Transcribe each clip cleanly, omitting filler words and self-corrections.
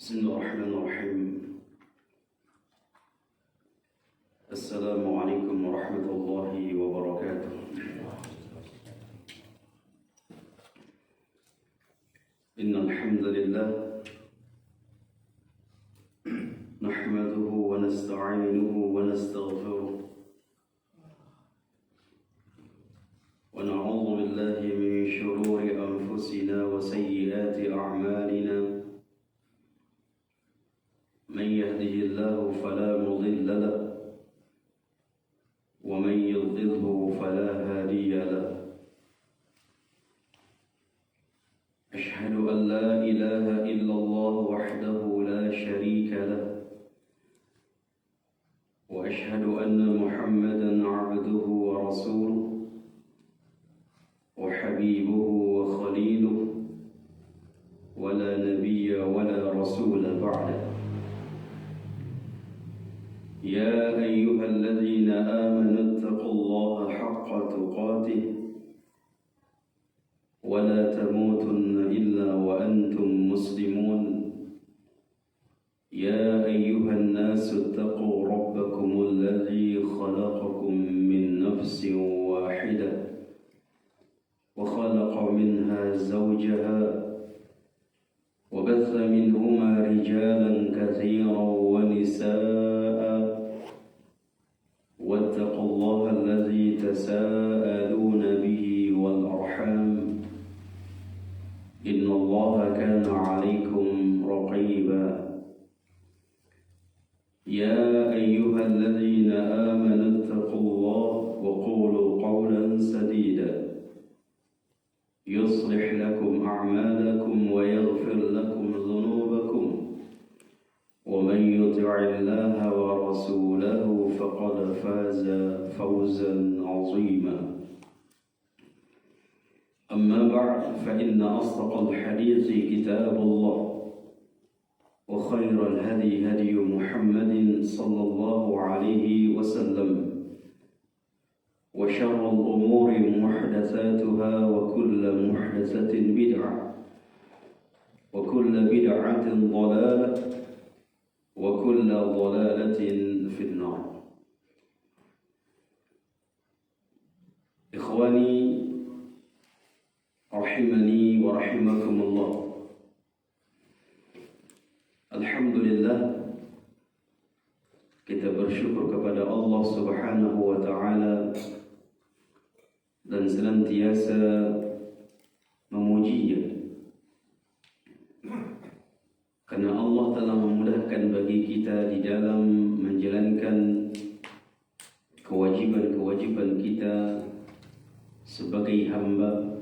بسم الله الرحمن الرحيم. السلام عليكم ورحمة الله وبركاته. إن الحمد لله نحمده ونستعينه ونستغفره ونعوذ بالله من شرور أنفسنا وسيئات أعمالنا. من يهده الله فلا مضل له ومن يضلله فلا هادي له. أشهد أن لا إله إلا الله وحده لا شريك له وأشهد أن محمدا عبده ورسوله وحبيبه وخليله ولا نبي ولا رسول بعده. يا أيها الذين آمنوا اتقوا الله حق تقاته ولا تموتن إلا وأنتم مسلمون. يا أيها الناس اتقوا ربكم الذي خلقكم من نفس واحدة وخلق منها زوجها وبث منهما رجالا كثيرا ونساء واتقوا الله الذي تساءلون به والأرحام إن الله كان عليكم رقيبا. يا أيها الذين آمنوا اتقوا الله وقولوا قولا سديدا يصلح لكم أعمالكم ويغفر لكم ذنوبكم ومن يطع الله ورسوله فقد فاز فوزا عظيما. أما بعد فإن أصدق الحديث كتاب الله وخير الهدي هدي محمد صلى الله عليه وسلم وشر الأمور محدثاتها وكل محدثة بدعة وكل بدعة ضلالة وكل ضلالة في النار. إخواني رحمني ورحمكم الله. Alhamdulillah, kita bersyukur kepada Allah Subhanahu wa taala dan senantiasa memujinya karena Allah telah memudahkan bagi kita di dalam menjalankan kewajiban-kewajiban kita sebagai hamba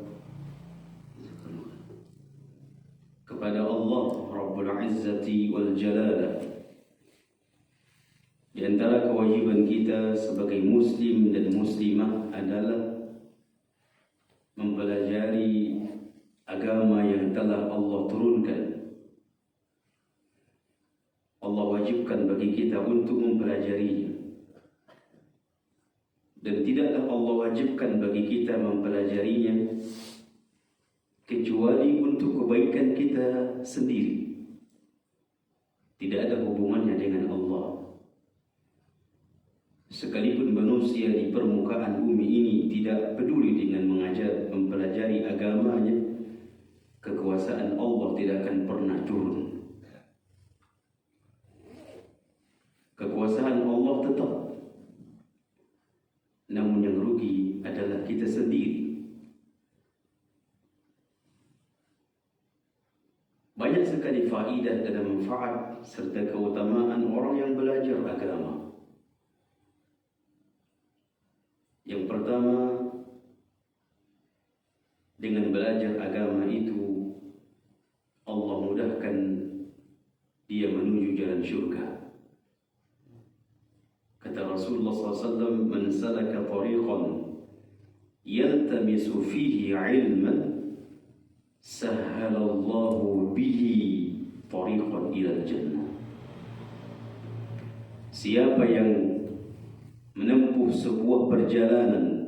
kepada Allah Rabbul Izzati wal Jalalah. Di antara kewajiban kita sebagai muslim dan muslimah adalah mempelajari agama yang telah Allah turunkan. Allah wajibkan bagi kita untuk mempelajarinya. Dan tidaklah Allah wajibkan bagi kita mempelajarinya kecuali untuk kebaikan kita sendiri. Tidak ada hubungannya dengan Allah. Sekalipun manusia di permukaan bumi ini tidak peduli dengan mempelajari agamanya, kekuasaan Allah tidak akan pernah turun. Kekuasaan Allah tetap. Namun yang rugi adalah kita sendiri. Banyak sekali faidah dan manfaat serta keutamaan orang yang belajar agama. Yang pertama, dengan belajar agama itu Allah mudahkan dia menuju jalan syurga. Kata Rasulullah SAW, "Man salaka tariqan yaltamisu fihi ilman sahhalallahu bihi tariqan ilal jannah." Siapa yang menempuh sebuah perjalanan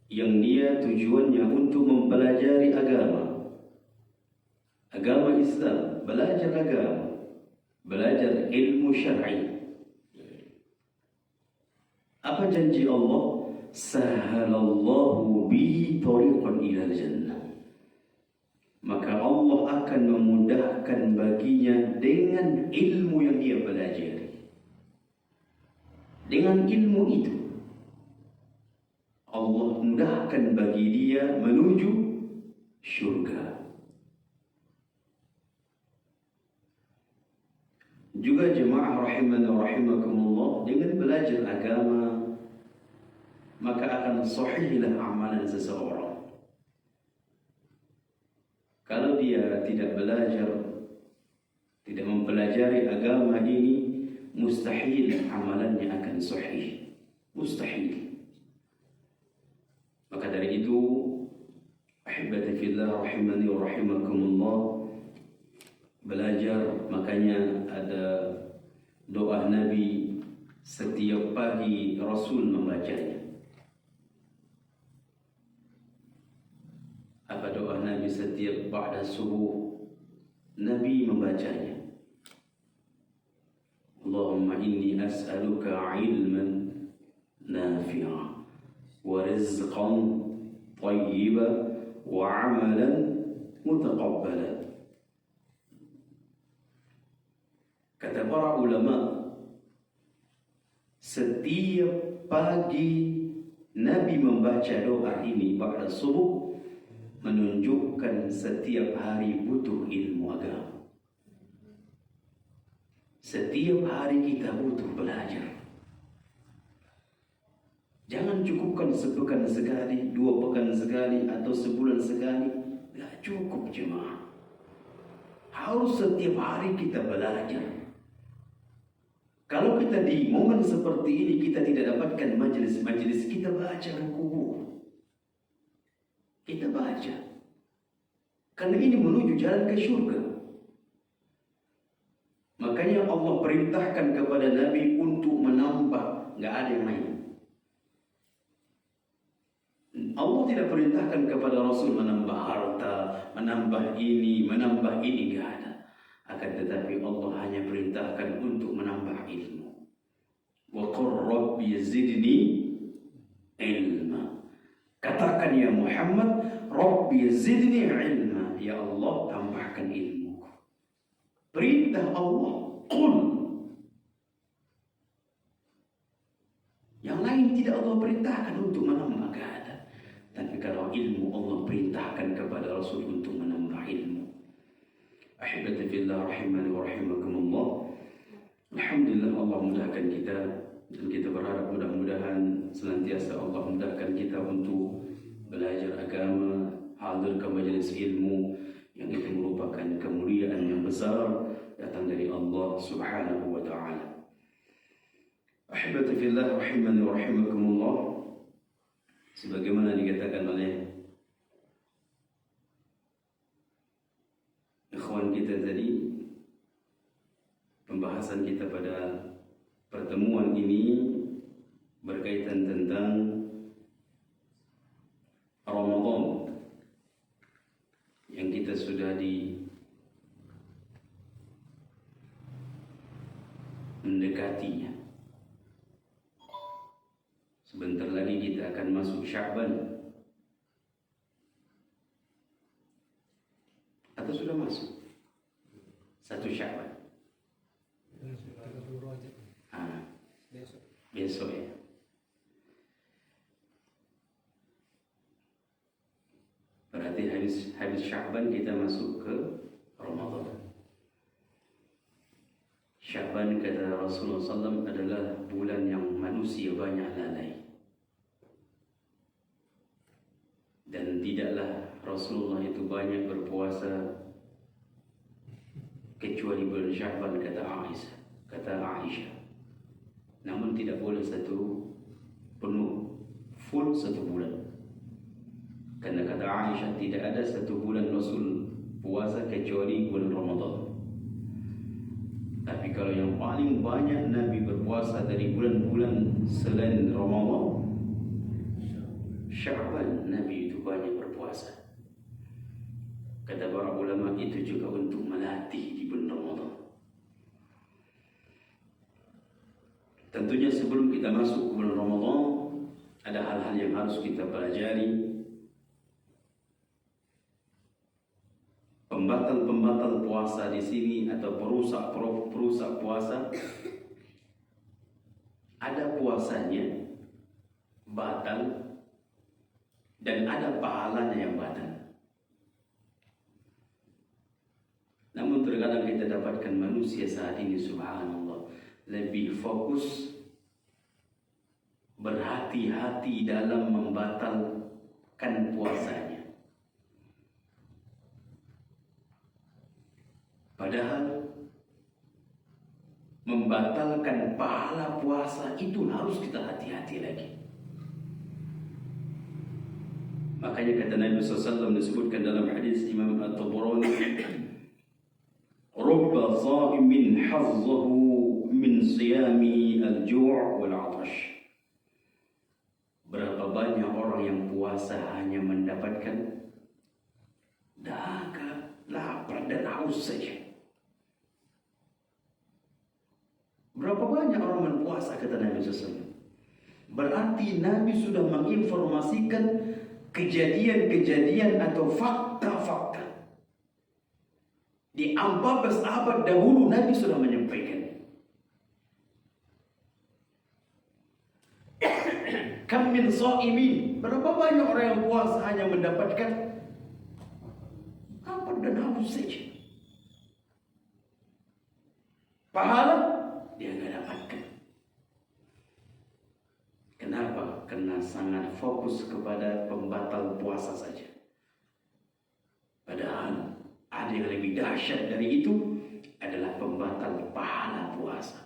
yang dia tujuannya untuk mempelajari agama, agama Islam, belajar agama, belajar ilmu syar'i. Apa janji Allah? Sahalallahu bihi tariqan ilal jannah. Maka Allah akan memudahkan baginya dengan ilmu yang dia pelajari. Dengan ilmu itu Allah mudahkan bagi dia menuju syurga. Juga jemaah rahimana wa rahimakumullah, dengan belajar agama maka akan sahihlah amalan seseorang. Kalau dia tidak belajar, tidak mempelajari agama ini, mustahil amalannya akan sahih. Mustahil. Maka dari itu, ahibati fillah rahimani wa rahimakumullah, belajar. Makanya ada doa Nabi setiap pagi Rasul membacanya. Apa doa Nabi setiap ba'da subuh? Nabi membacanya. Allahumma inni as'aluka ilman nafi'a wa rizqan tayyiba wa amalan mutaqabbala. Kata para ulama, setiap pagi Nabi membaca doa ini ba'da subuh, menunjukkan setiap hari butuh ilmu agama. Setiap hari kita butuh belajar. Jangan cukupkan sepekan sekali, 2 pekan sekali, atau sebulan sekali. Tidak cukup jemaah. Harus setiap hari kita belajar. Kalau kita di momen seperti ini kita tidak dapatkan majelis, kita baca buku. Kita baca. Karena ini menuju jalan ke syurga. Makanya Allah perintahkan kepada Nabi untuk menambah, enggak ada yang lain. Allah tidak perintahkan kepada Rasul menambah harta, menambah ini, enggak ada. Akan tetapi Allah hanya perintahkan untuk menambah ilmu. Wa qur rabbi zidni ilma. Katakan ya Muhammad, Rabbi zidni ilma. Ya Allah, tambahkan ilmuku. Perintah Allah, qul. Yang lain tidak Allah perintahkan untuk menambah, gak ada. Tapi kalau ilmu Allah perintahkan kepada Rasul untuk menambah ilmu. Ahibati fillah rahimani wa rahimakumullah. Alhamdulillah Allah mudahkan kita, dan kita berharap mudah-mudahan senantiasa Allah mudahkan kita untuk belajar agama, hadir ke majelis ilmu yang itu merupakan kemuliaan yang besar datang dari Allah Subhanahu wa taala. Ahibati fillah rahimani wa rahimakumullah, sebagaimana dikatakan oleh ikhwan kita tadi, pembahasan kita pada pertemuan ini berkaitan tentang Ramadan yang kita sudah mendekatinya. Sebentar lagi kita akan masuk Sya'ban. Atau sudah masuk? 1 Sya'ban. Besok ya. Berarti habis Sya'ban kita masuk ke Ramadan. Sya'ban kata Rasulullah SAW adalah bulan yang manusia banyak lalai. Dan tidaklah Rasulullah itu banyak berpuasa kecuali bulan Sya'ban, kata Aisyah. Namun tidak boleh satu penuh, full 1 bulan. Karena kata Aisyah tidak ada 1 bulan Rasul puasa kecuali bulan Ramadan. Tapi kalau yang paling banyak Nabi berpuasa dari bulan-bulan selain Ramadan, Sya'ban Nabi itu banyak berpuasa. Kata para ulama, itu begitu juga untuk melatih di bulan Ramadan. Tentunya sebelum kita masuk ke bulan Ramadan, ada hal-hal yang harus kita pelajari. Pembatal-pembatal puasa di sini atau perusak puasa, ada puasanya batal dan ada pahalanya yang batal. Namun terkadang kita dapatkan manusia saat ini, subhanallah, lebih fokus berhati-hati dalam membatalkan puasanya. Padahal membatalkan pahala puasa itu harus kita hati-hati lagi. Makanya kata Nabi SAW disebutkan dalam hadis Imam At-Tabarani, "Rubba sha'imin hazzahu min siyami al-ju' wal-'atash." Berapa banyak orang yang puasa hanya mendapatkan dahaga, lapar dan haus saja. Berapa banyak orang berpuasa, kata Nabi SAW. Berarti Nabi sudah menginformasikan kejadian-kejadian atau fakta-fakta. Di 14 abad dahulu Nabi sudah menyampaikan. Kam min sha'imin, berapa banyak orang yang puasa hanya mendapatkan lapar dan haus saja. Pahala dia nggak dapatkan. Kenapa? Karena sangat fokus kepada pembatal puasa saja. Padahal ada yang lebih dahsyat dari itu, adalah pembatal pahala puasa.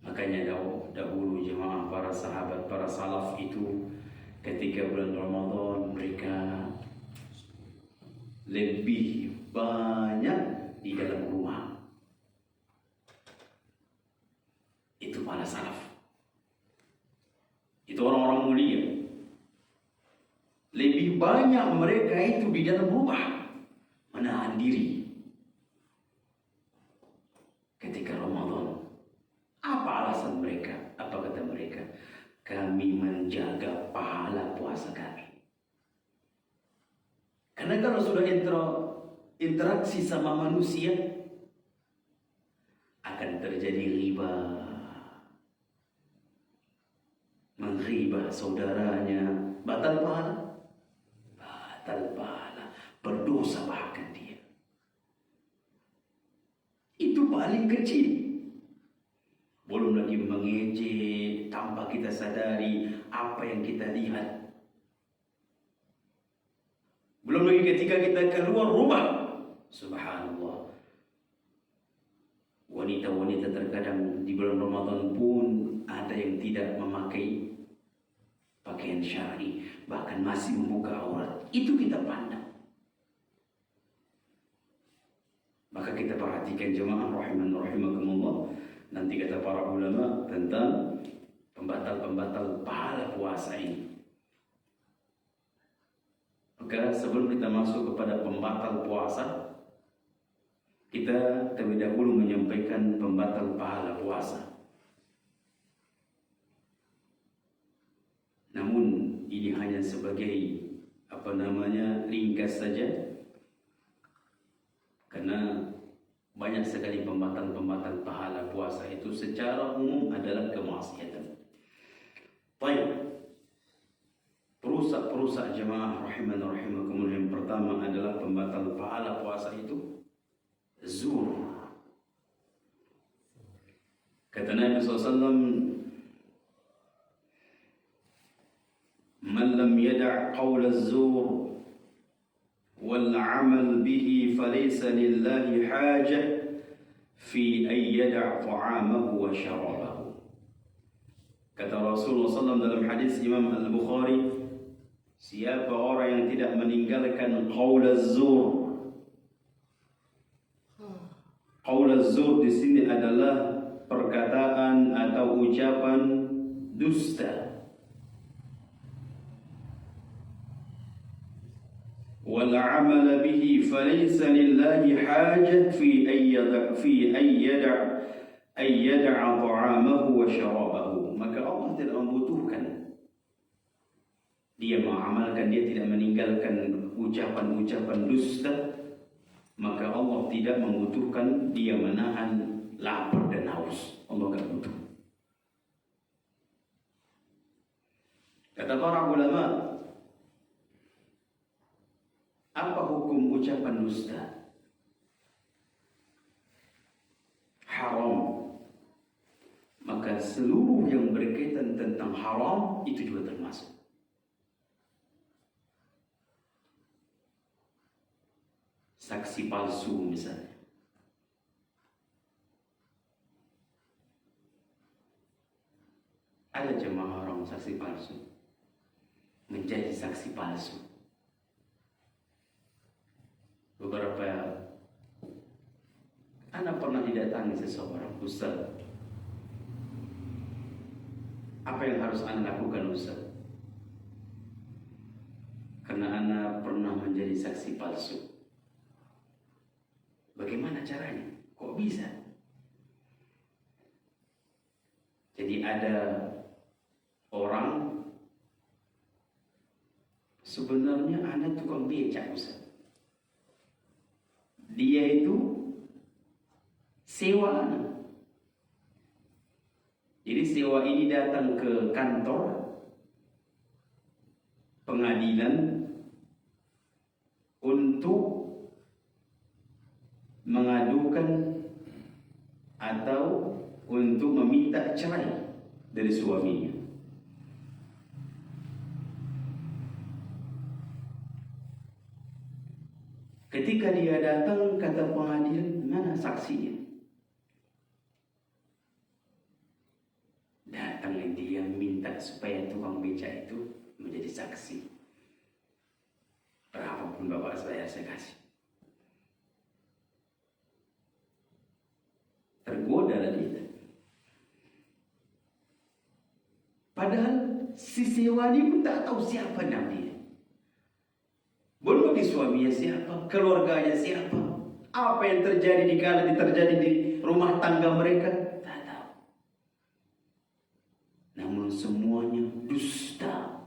Makanya dahulu jemaah, para sahabat, para salaf itu ketika bulan Ramadan mereka lebih banyak di dalam rumah. Itu para salaf. Itu orang-orang mulia. Lebih banyak mereka itu di dalam rumah, menahan diri ketika Ramadan. Apa alasan mereka? Apa kata mereka? Kami menjaga pahala puasa kami. Karena kalau sudah interaksi sama manusia, akan terjadi riba, menghibah saudaranya, batal pahala, berdosa bahkan dia. Itu paling kecil. Belum lagi mengejek tanpa kita sadari apa yang kita lihat. Belum lagi ketika kita keluar rumah, subhanallah, wanita-wanita terkadang di bulan Ramadan pun ada yang tidak memakai pakaian syar'i, bahkan masih membuka aurat. Itu kita pandang. Maka kita perhatikan jemaah rahiman rahimakumullah. Nanti kata para ulama tentang pembatal-pembatal pahala puasa ini. Maka sebelum kita masuk kepada pembatal puasa, kita terlebih dahulu menyampaikan pembatal pahala puasa. Namun ini hanya sebagai ringkas saja, karena banyak sekali pembatal-pembatal pahala puasa itu secara umum adalah kemaksiatan. Baik, perusak jemaah rahiman rahimakumullah, yang pertama adalah pembatal pahala puasa itu zur. Kata Nabi SAW, man lam yada' qawla az-zur wal 'amal bihi falaysa lillahi hajah fi an yada' ta'amahu wa syarabahu. Kata Rasulullah SAW dalam hadis Imam Al-Bukhari, siapa orang yang tidak meninggalkan qaul az-zur. Qaul az-zur di sini adalah perkataan atau ucapan dusta. wal 'amala bihi falaysa lillahi hajat fi ay yad'a ta'amahu wa syarabahu. Maka Allah tidak membutuhkan dia mengamalkan, dia tidak meninggalkan ucapan-ucapan dusta. Maka Allah tidak membutuhkan dia menahan lapar dan haus. Allah tidak butuh. Kata para ulama, apa hukum ucapan dusta? Haram. Maka seluruh yang berkaitan tentang haram itu juga termasuk. Saksi palsu misalnya. Ada jemaah orang saksi palsu, menjadi saksi palsu. Beberapa anak pernah didatangi seseorang, Ustaz, apa yang harus anak lakukan, Ustaz? Karena anak pernah menjadi saksi palsu. Bagaimana caranya? Kok bisa? Jadi ada orang sebenarnya anak tukang becak, Ustaz. Dia itu sewa anak. Jadi sewa ini datang ke kantor pengadilan untuk mengadukan atau untuk meminta cerai dari suaminya. Ketika dia datang, kata pengadilan, mana saksinya? Datang dia minta supaya tukang beca itu menjadi saksi. Berapapun bapak saya kasih. Tergoda lah dia. Padahal si sewa ini pun tak tahu siapa namanya. Belum di suaminya siapa, keluarganya siapa, apa yang terjadi di rumah tangga mereka, tak tahu. Namun semuanya dusta.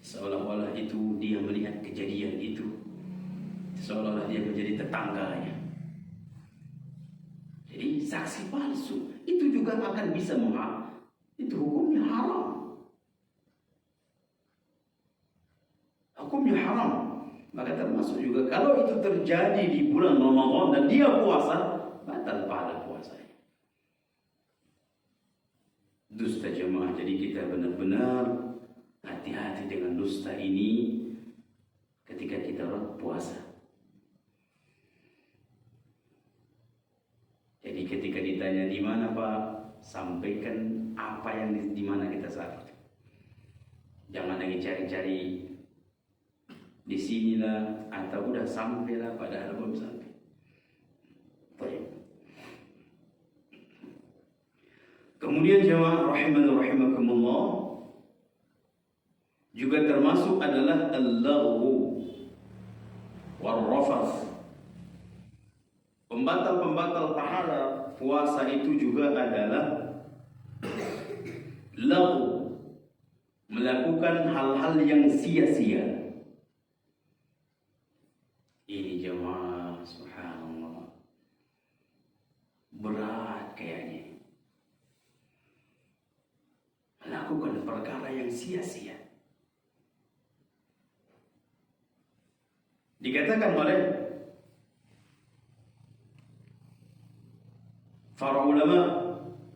Seolah-olah itu dia melihat kejadian itu, seolah-olah dia menjadi tetangganya. Jadi saksi palsu itu juga akan bisa itu hukumnya haram. Hukumnya haram. Maka termasuk juga kalau itu terjadi di bulan Ramadan dan dia puasa, batal pahala puasanya. Dusta jemaah. Jadi kita benar-benar hati-hati dengan dusta ini ketika kita puasa. Jadi ketika ditanya di mana Pak, sampaikan apa yang di mana kita salah. Jangan lagi cari-cari di sinilah atau udah sampailah padahal belum sampai. Baik. Kemudian jemaah rahimani rahimakumullah, juga termasuk adalah al-laghu wal-rafath. Pembatal-pembatal pahala puasa itu juga adalah laghu, melakukan hal-hal yang sia-sia. Ini jemaah, subhanallah, berat kayaknya. Melakukan perkara yang sia-sia. Dikatakan oleh para ulama,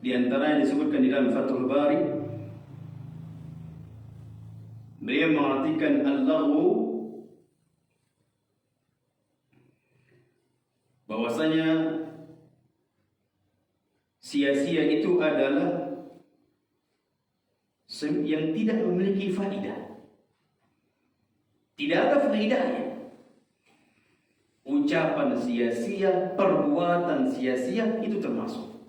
di antaranya disebutkan di dalam Fathul Bari, beliau mengartikan al-laghu bahwasanya sia-sia itu adalah yang tidak memiliki faidah. Tidak ada faedahnya. Ucapan sia-sia, perbuatan sia-sia itu termasuk.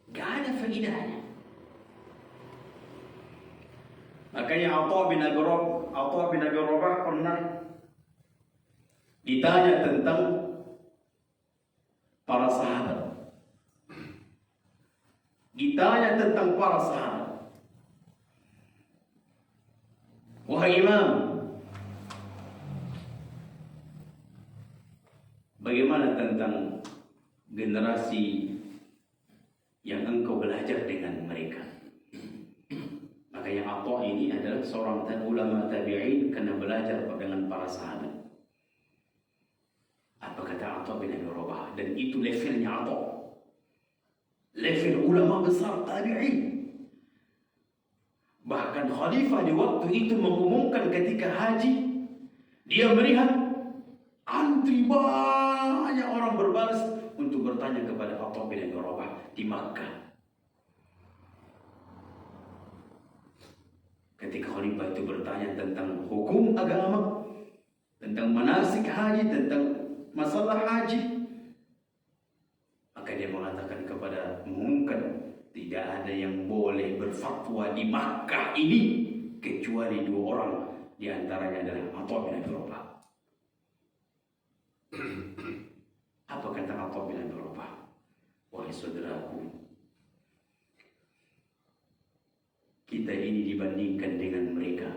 Gak ada faedahnya. Makanya Atha bin Abi Rabah pernah ditanya tentang para sahabat. Wahai Imam, bagaimana tentang generasi yang engkau belajar dengan mereka? Makanya Atha ini adalah seorang ulama tabi'in karena belajar dengan para sahabat. Apa kata Atha bin Abi Rabah? Dan itu levelnya Atha, level ulama besar tabi'in. Bahkan khalifah di waktu itu mengumumkan ketika haji, dia melihat antri banyak orang berbaris untuk bertanya kepada Atha bin Abi Rabah di Makkah. Ketika khalifah itu bertanya tentang hukum agama, tentang manasik haji, tentang masalah haji, maka dia mengatakan mengumumkan, tidak ada yang boleh berfatwa di Makkah ini kecuali dua orang, di antaranya adalah Atha bin Abi Rabah. Apa kata Atha bin Abi Rabah? Wahai saudaraku, kita ini dibandingkan dengan mereka,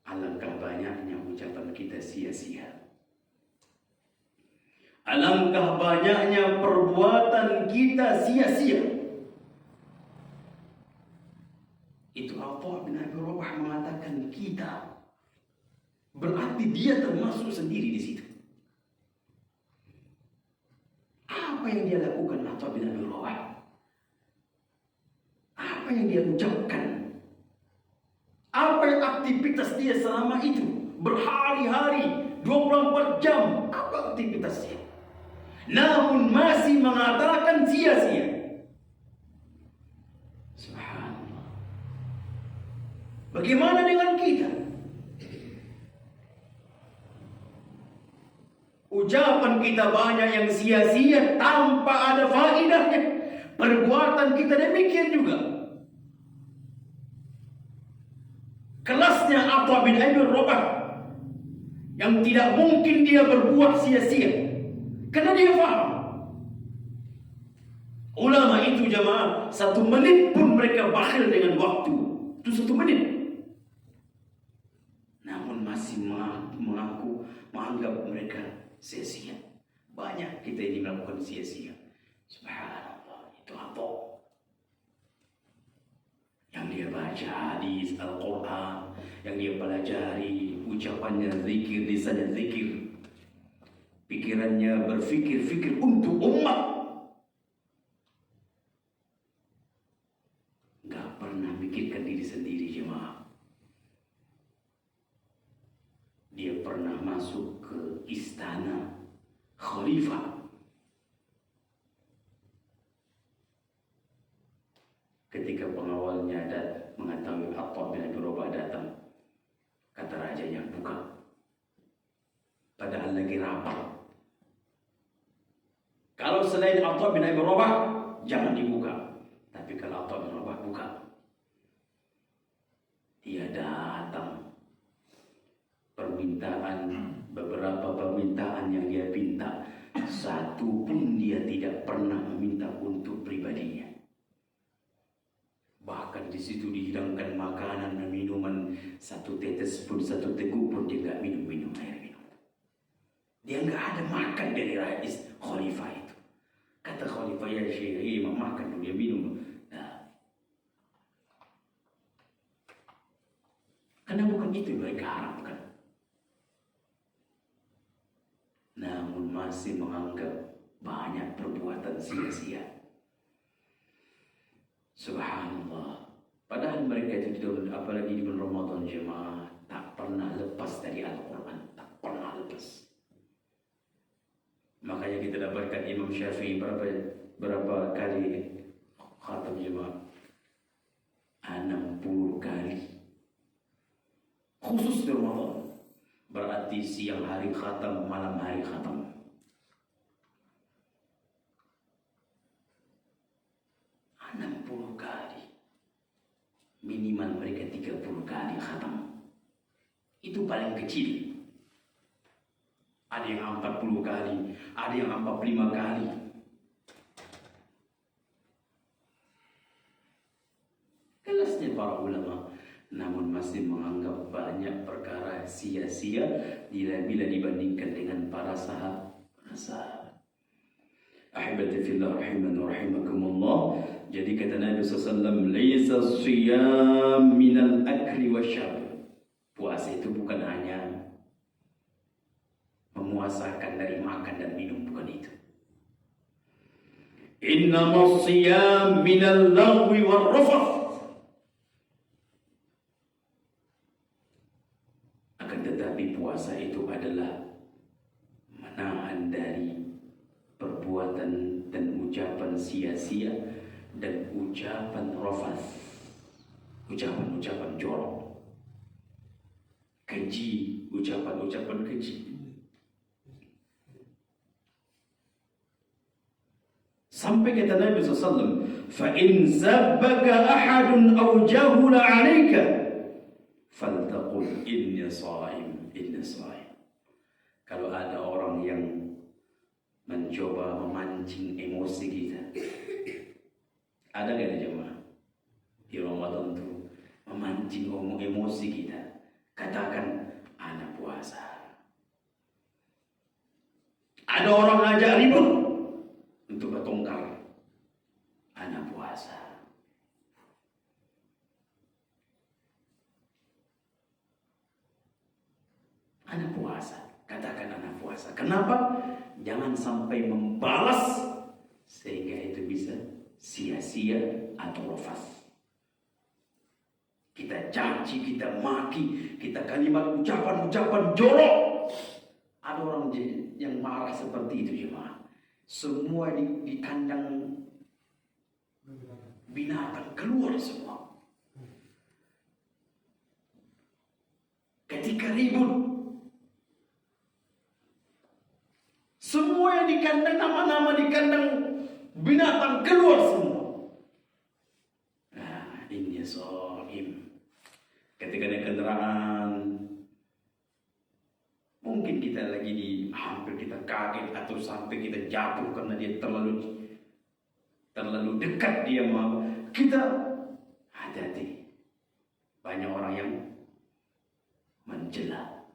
alangkah banyaknya ucapan kita sia-sia. Alangkah banyaknya perbuatan kita sia-sia. Itu Atha bin Abi Rabah mengatakan kita. Berarti dia termasuk sendiri di situ. Apa yang dia lakukan Atha bin Abi Rabah? Apa yang dia ucapkan? Apa yang aktivitas dia selama itu? Berhari-hari, 24 jam. Apa aktivitasnya? Namun masih mengatakan sia-sia. Subhanallah. Bagaimana dengan kita? Ucapan kita banyak yang sia-sia tanpa ada faedahnya. Perbuatan kita demikian juga. Kelasnya Atha bin Abi Rabah, yang tidak mungkin dia berbuat sia-sia. Karena dia faham. Ulama itu jamaah, 1 menit pun mereka bakhil dengan waktu. Itu 1 menit. Namun masih menganggap mereka sia-sia. Banyak kita ini melakukan sia-sia. Subhanallah, itu apa? Yang dia baca hadis Al-Quran, yang dia pelajari ucapannya zikir, lisannya zikir, pikirannya berfikir untuk umat. Gak pernah mikirkan diri sendiri jemaah. Dia pernah masuk ke istana khalifah. Ketika pengawalnya mengetahui Atha bin Abi Rabah datang, kata rajanya, buka. Padahal lagi rapat. Kalau selain Atha bin Abi Rabah, jangan dibuka. Tapi kalau Atha bin Rabah, buka. Dia datang. Beberapa permintaan yang dia minta, satu pun dia tidak pernah meminta untuk pribadinya. Bahkan di situ dihidangkan makanan dan minuman, 1 tetes pun, 1 teguk pun dia nggak minum air minum. Dia nggak ada makan dari rais khalifah itu. Kata khalifah, ya Syekh, imam makan dulu, dia minum. Nah, karena bukan itu yang mereka harapkan. Namun masih menganggap banyak perbuatan sia-sia. Subhanallah. Padahal mereka itu, apalagi di bulan Ramadan jemaah, tak pernah lepas dari Al-Quran. Tak pernah lepas. Makanya kita dapatkan Imam Syafi'i berapa kali khatam jemaah? 60 kali. Khusus di Ramadan. Berarti siang hari khatam, malam hari khatam. Puluh kali. minimal mereka 30 kali khatam. Itu paling kecil. Ada yang 40 kali, ada yang 45 kali. Kelasnya para ulama, namun masih menganggap banyak perkara sia-sia bila dibandingkan dengan para sahabat. Ahibati fillah rahiman wa rahimakumullah. Jadi kata Nabi SAW, laisa siyam minal akli wa syarb. Puasa itu bukan hanya memuasakan dari makan dan minum, bukan itu. Innama siyam minal lagwi wal rafath. Akan tetapi puasa itu adalah menahan dari perbuatan dan ucapan sia-sia dan ucapan rafath, ucapan-ucapan jorok, keji, ucapan-ucapan keji. Sampai kata Nabi SAW, فَإِنْ زَبَّكَ أَحَدٌ أَوْ جَهُلَ عَلَيْكَ فَلْتَقُلْ إِنِّي صَائِمٌ إِنِّي صَائِمٌ. Kalau ada orang yang mencoba memancing emosi kita, ada nggak di jemaah di Ramadan itu memancing emosi kita, katakan ana puasa. Ada orang ngajak ribut untuk bertongkar, ana puasa. Ana puasa, katakan ana puasa. Kenapa? Jangan sampai membalas sehingga itu bisa sia-sia atau rafath. Kita caci, kita maki, kita kalimat ucapan-ucapan jorok. Ada orang yang marah seperti itu jemaah. Semua di kandang binatang keluar semua. Ketika ribut, semua yang di kandang, nama-nama di kandang binatang keluar semua. Nah, ini shaim. Ketika naik kendaraan, mungkin kita lagi hampir kita kaget atau sampai kita jatuh karena dia terlalu dekat dia mau. Kita hati-hati. Banyak orang yang mencela.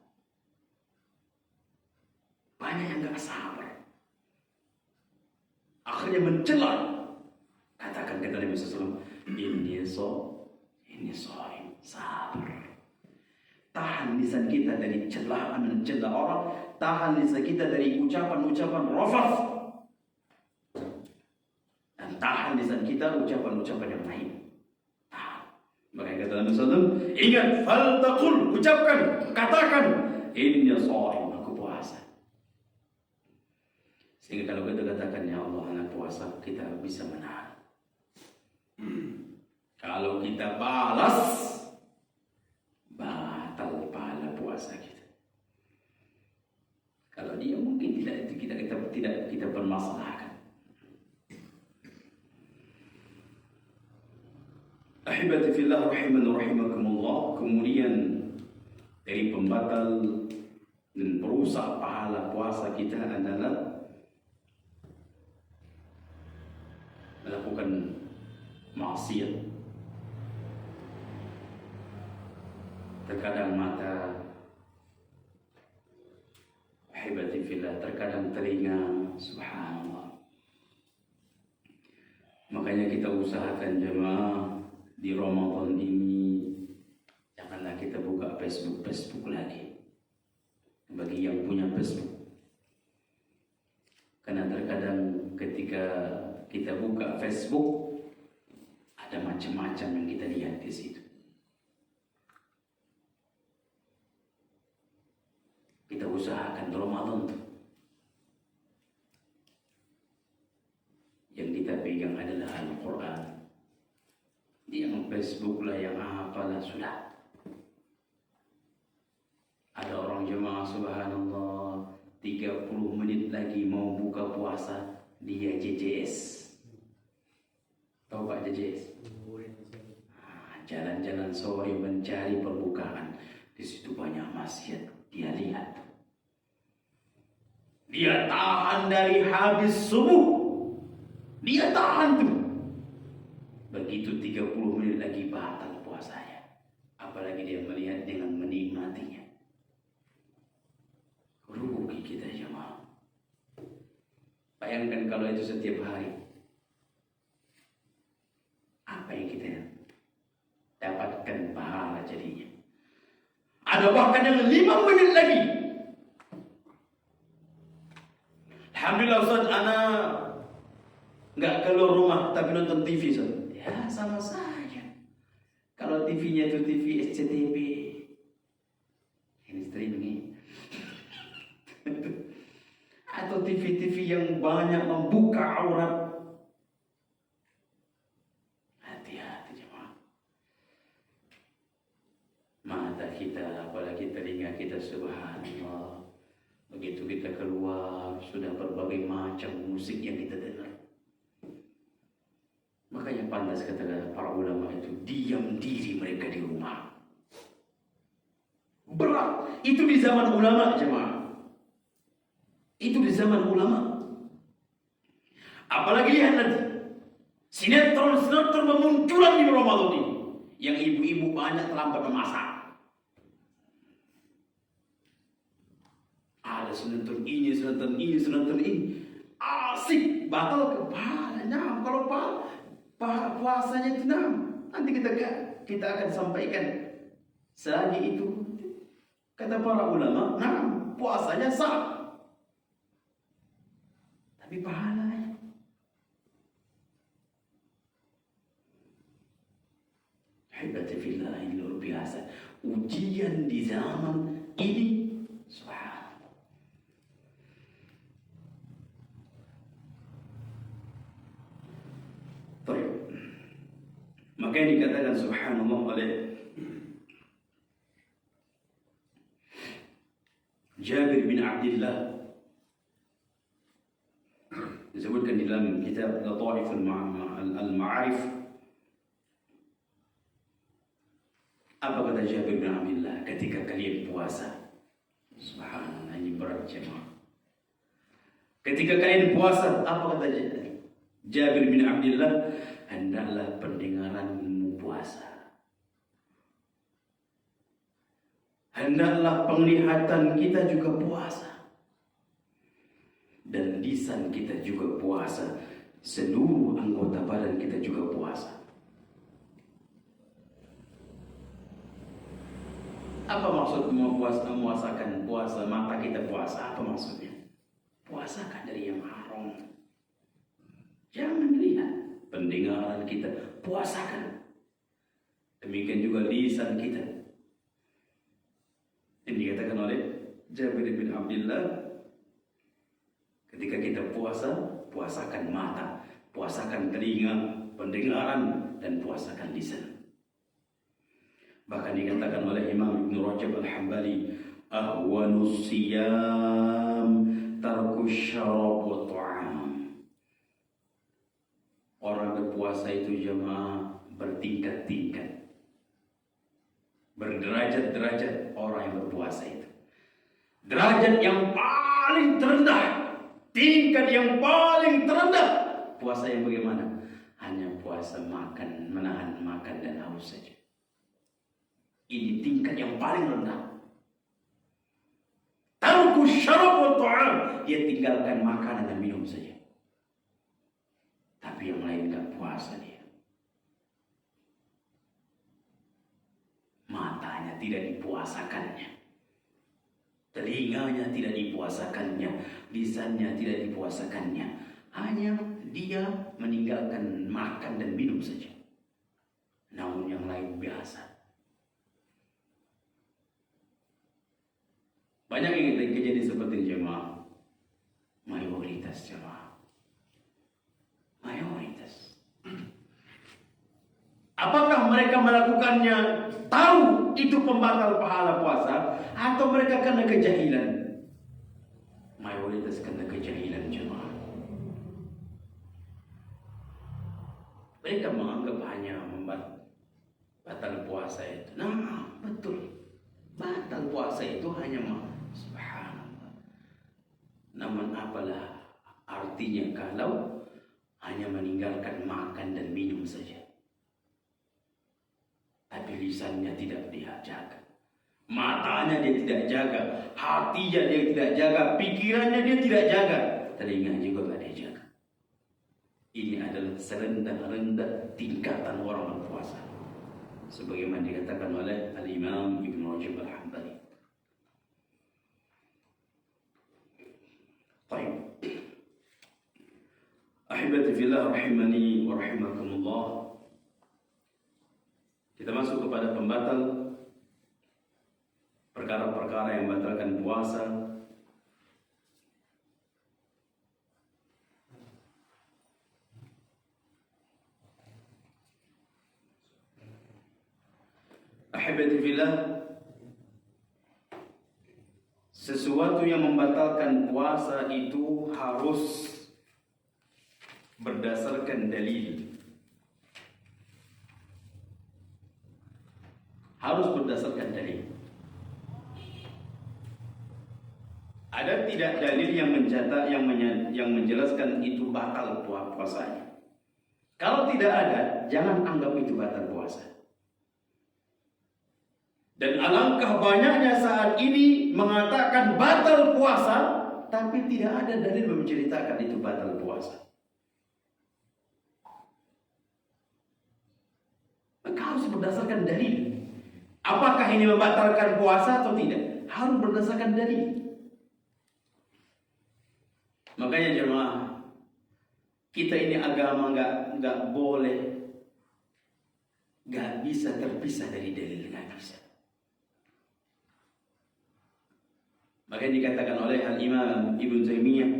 Banyak yang gak sabar. Akhirnya mencela. Katakan kata Nabi SAW, ini shaim, sabar. Tahan lisan kita dari celaan mencela orang, tahan lisan kita dari ucapan-ucapan rafath, dan tahan lisan kita ucapan-ucapan yang lain. Tahan. Maka kata Nabi SAW, ingat, faltaqul, ucapkan, katakan, ini shaim, aku puasa. Sehingga kalau kita katakan, ya Allah, anak puasa, kita bisa menahan. Kalau kita balas, batal pahala puasa kita. Kalau dia mungkin tidak kita permasalahkan. Ahibati fillah rahiman wa rahimakumullah. Kemudian dari pembatal dan perusak pahala puasa kita adalah melakukan maksiat. Terkadang mata, ahibati fillah, terkadang telinga, subhanallah. Makanya kita usahakan jemaah di Ramadan ini, janganlah kita buka Facebook lagi. Bagi yang punya Facebook, karena terkadang ketika kita buka Facebook, ada macam-macam yang kita lihat di situ. Kita usahakan Ramadan tuh, yang kita pegang adalah Al-Quran. Yang Facebook lah, yang apalah, sudah. Ada orang jemaah subhanallah 30 menit lagi mau buka puasa, dia JJS. Tahu Pak JJS? jalan-jalan sore mencari permukaan. Di situ banyak maksiat dia lihat. Dia tahan dari habis subuh. Dia tahan tuh. Begitu 30 menit lagi batal puasanya. Apalagi dia melihat dengan menikmatinya. Rugi kita jemaah. Bayangkan kalau itu setiap hari. Apa yang kita dapatkan pahala jadinya. Ada bahkan yang 5 menit lagi. Alhamdulillah Ustaz, anak nggak keluar rumah tapi nonton TV Ustaz. Ya sama saja. Kalau TV-nya itu TV SCTV, ini streaming, atau TV-TV yang banyak membuka aurat. Hati-hati jemaah. Mata kita, apalagi telinga kita, subhanallah. Begitu kita keluar, sudah berbagai macam musik yang kita dengar. Makanya pantas kata para ulama itu, diam diri mereka di rumah. Berat. Itu di zaman ulama jemaah. Itu di zaman ulama. Apalagi lihat nanti sinetron bermunculan di Ramadan ini. Yang ibu-ibu banyak terlambat memasak. Ada sinetron ini, sinetron ini. Asik, batal kepalanya. Kalau puasanya itu nanti kita akan sampaikan. Selagi itu, kata para ulama, puasanya sah. Tapi pahalanya. Hibati fillah, ini luar biasa. Ujian di zaman ini, subhanallah. Maka yang dikatakan subhanallah oleh Jabir bin Abdullah, disebutkan di dalam kitab Lataif al-Ma'arif. Apa kata Jabir bin Abdullah ketika kalian puasa? Subhanallah, ini berat jemaah. Ketika kalian puasa, apa kata Jabir bin Abdullah? Hendaklah pendengaranmu puasa. Hendaklah penglihatan kita juga puasa. Dan lisan kita juga puasa. Seluruh anggota badan kita juga puasa. Apa maksud memuasakan puasa? Mata kita puasa, apa maksudnya? Puasakan dari yang haram. Jangan lihat. Pendengaran kita puasakan. Demikian juga lisan kita. Ini dikatakan oleh Jabir bin Abdullah, ketika kita puasa, puasakan mata, puasakan telinga, pendengaran, dan puasakan lisan. Bahkan dikatakan oleh Imam Ibn Rajab Al-Hambali, ahwanus siyam tarkus syarab wa ta'am. Orang berpuasa itu jemaah bertingkat-tingkat, berderajat-derajat orang yang berpuasa itu. Derajat yang paling terendah, tingkat yang paling terendah, puasa yang bagaimana? Hanya puasa makan, menahan makan dan haus saja. Ini tingkat yang paling rendah. Tarku syarab wa ta'am, dia tinggalkan makanan dan minum saja. Tapi yang lain gak puasa dia. Matanya tidak dipuasakannya, telinganya tidak dipuasakannya, lisannya tidak dipuasakannya. Hanya dia meninggalkan makan dan minum saja. Namun yang lain biasa. Banyak yang kejadian seperti jemaah. Mayoritas jemaah. Mayoritas. Apakah mereka melakukannya tahu itu pembatal pahala puasa, atau mereka karena kejahilan? Mayoritas karena kejahilan jemaah. Mereka menganggap hanya batal puasa itu. Nah, betul. Batal puasa itu hanya subhanallah. Namun apalah artinya kalau hanya meninggalkan makan dan minum saja, tapi lisannya tidak dia jaga, matanya dia tidak jaga, hatinya dia tidak jaga, pikirannya dia tidak jaga, telinga juga tidak dia jaga. Ini adalah serendah-rendah tingkatan orang berpuasa, sebagaimana dikatakan oleh Al-Imam Ibn Rajab Al-Hambali. Baik, ahibati fillah rahimani wa rahimakumullah. Kita masuk kepada pembatal perkara-perkara yang membatalkan puasa. Ahibati fillah, sesuatu yang membatalkan puasa itu harus berdasarkan dalil. Harus berdasarkan dalil. Ada tidak dalil yang mencatat yang menjelaskan itu batal puasanya? Kalau tidak ada, jangan anggap itu batal puasa. Dan alangkah banyaknya saat ini mengatakan batal puasa, tapi tidak ada dalil menceritakan itu batal puasa. Maka harus berdasarkan dalil. Apakah ini membatalkan puasa atau tidak? Harus berdasarkan dalil. Makanya jemaah, kita ini agama nggak boleh, nggak bisa terpisah dari dalil, nggak bisa. Makanya dikatakan oleh Al-Imam Ibn Taimiyah,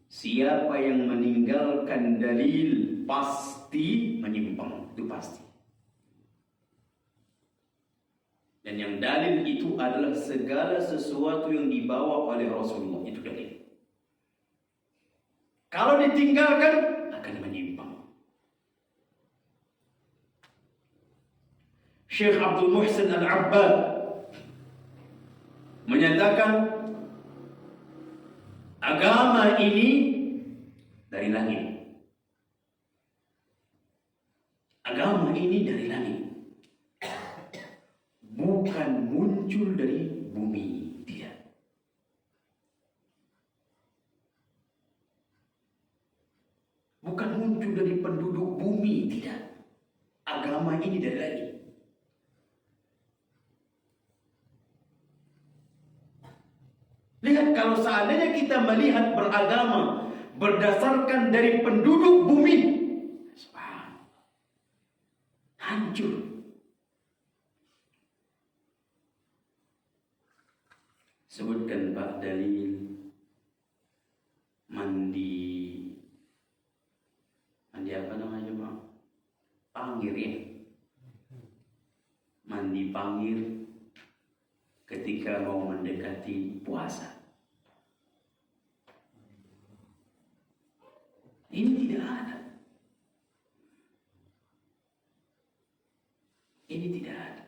siapa yang meninggalkan dalil pasti menyimpang, itu pasti. Dan yang dalil itu adalah segala sesuatu yang dibawa oleh Rasulullah, itu dalil. Kalau ditinggalkan akan menyimpang. Syekh Abdul Muhsin Al-Abbad menyatakan agama ini dari langit. Agama ini dari langit, bukan muncul dari bumi, tidak. Bukan muncul dari penduduk bumi, tidak. Agama ini dari langit. Lihat, kalau seandainya kita melihat beragama berdasarkan dari penduduk bumi, hancur. Sebutkan Pak dalil mandi apa namanya Pak? Pangir ya. Mandi pangir ketika mau mendekati puasa. Ini tidak ada. Ini tidak ada.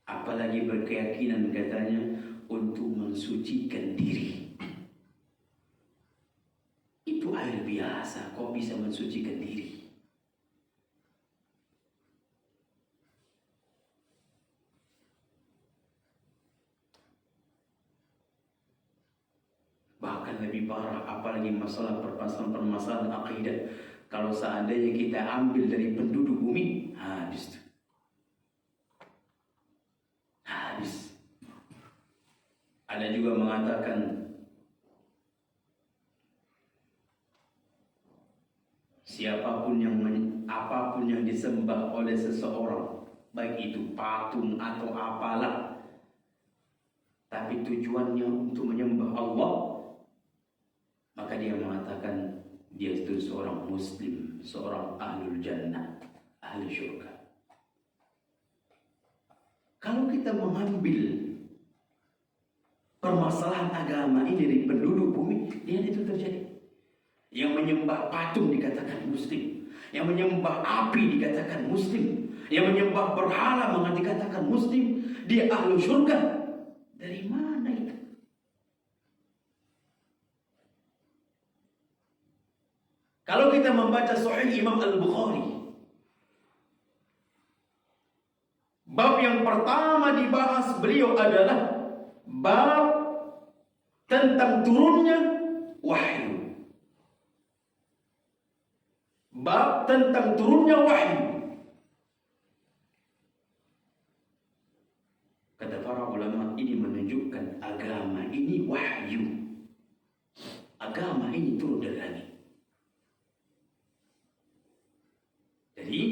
Apalagi berkeyakinan katanya untuk mensucikan diri. Itu air biasa, kok bisa mensucikan diri? Bahkan lebih parah, apalagi masalah permasalahan akidah. Kalau seandainya kita ambil dari penduduk bumi, habis itu. Habis. Ada juga mengatakan apapun yang disembah oleh seseorang, baik itu patung atau apalah, tapi tujuannya untuk menyembah Allah, maka dia mengatakan dia itu seorang muslim, seorang ahlul jannah, ahli syurga. Kalau kita mengambil permasalahan agama ini dari penduduk bumi, lihat itu terjadi. Yang menyembah patung dikatakan muslim, Yang menyembah api dikatakan Muslim. Yang menyembah berhala dikatakan Muslim. Dia ahlu syurga. Dari mana itu? Kalau kita membaca Sahih Imam Al-Bukhari, bab yang pertama dibahas beliau adalah bab tentang turunnya wahyu. Bab tentang turunnya wahyu. Kata para ulama, ini menunjukkan agama ini wahyu. Agama ini turun dari langit. Jadi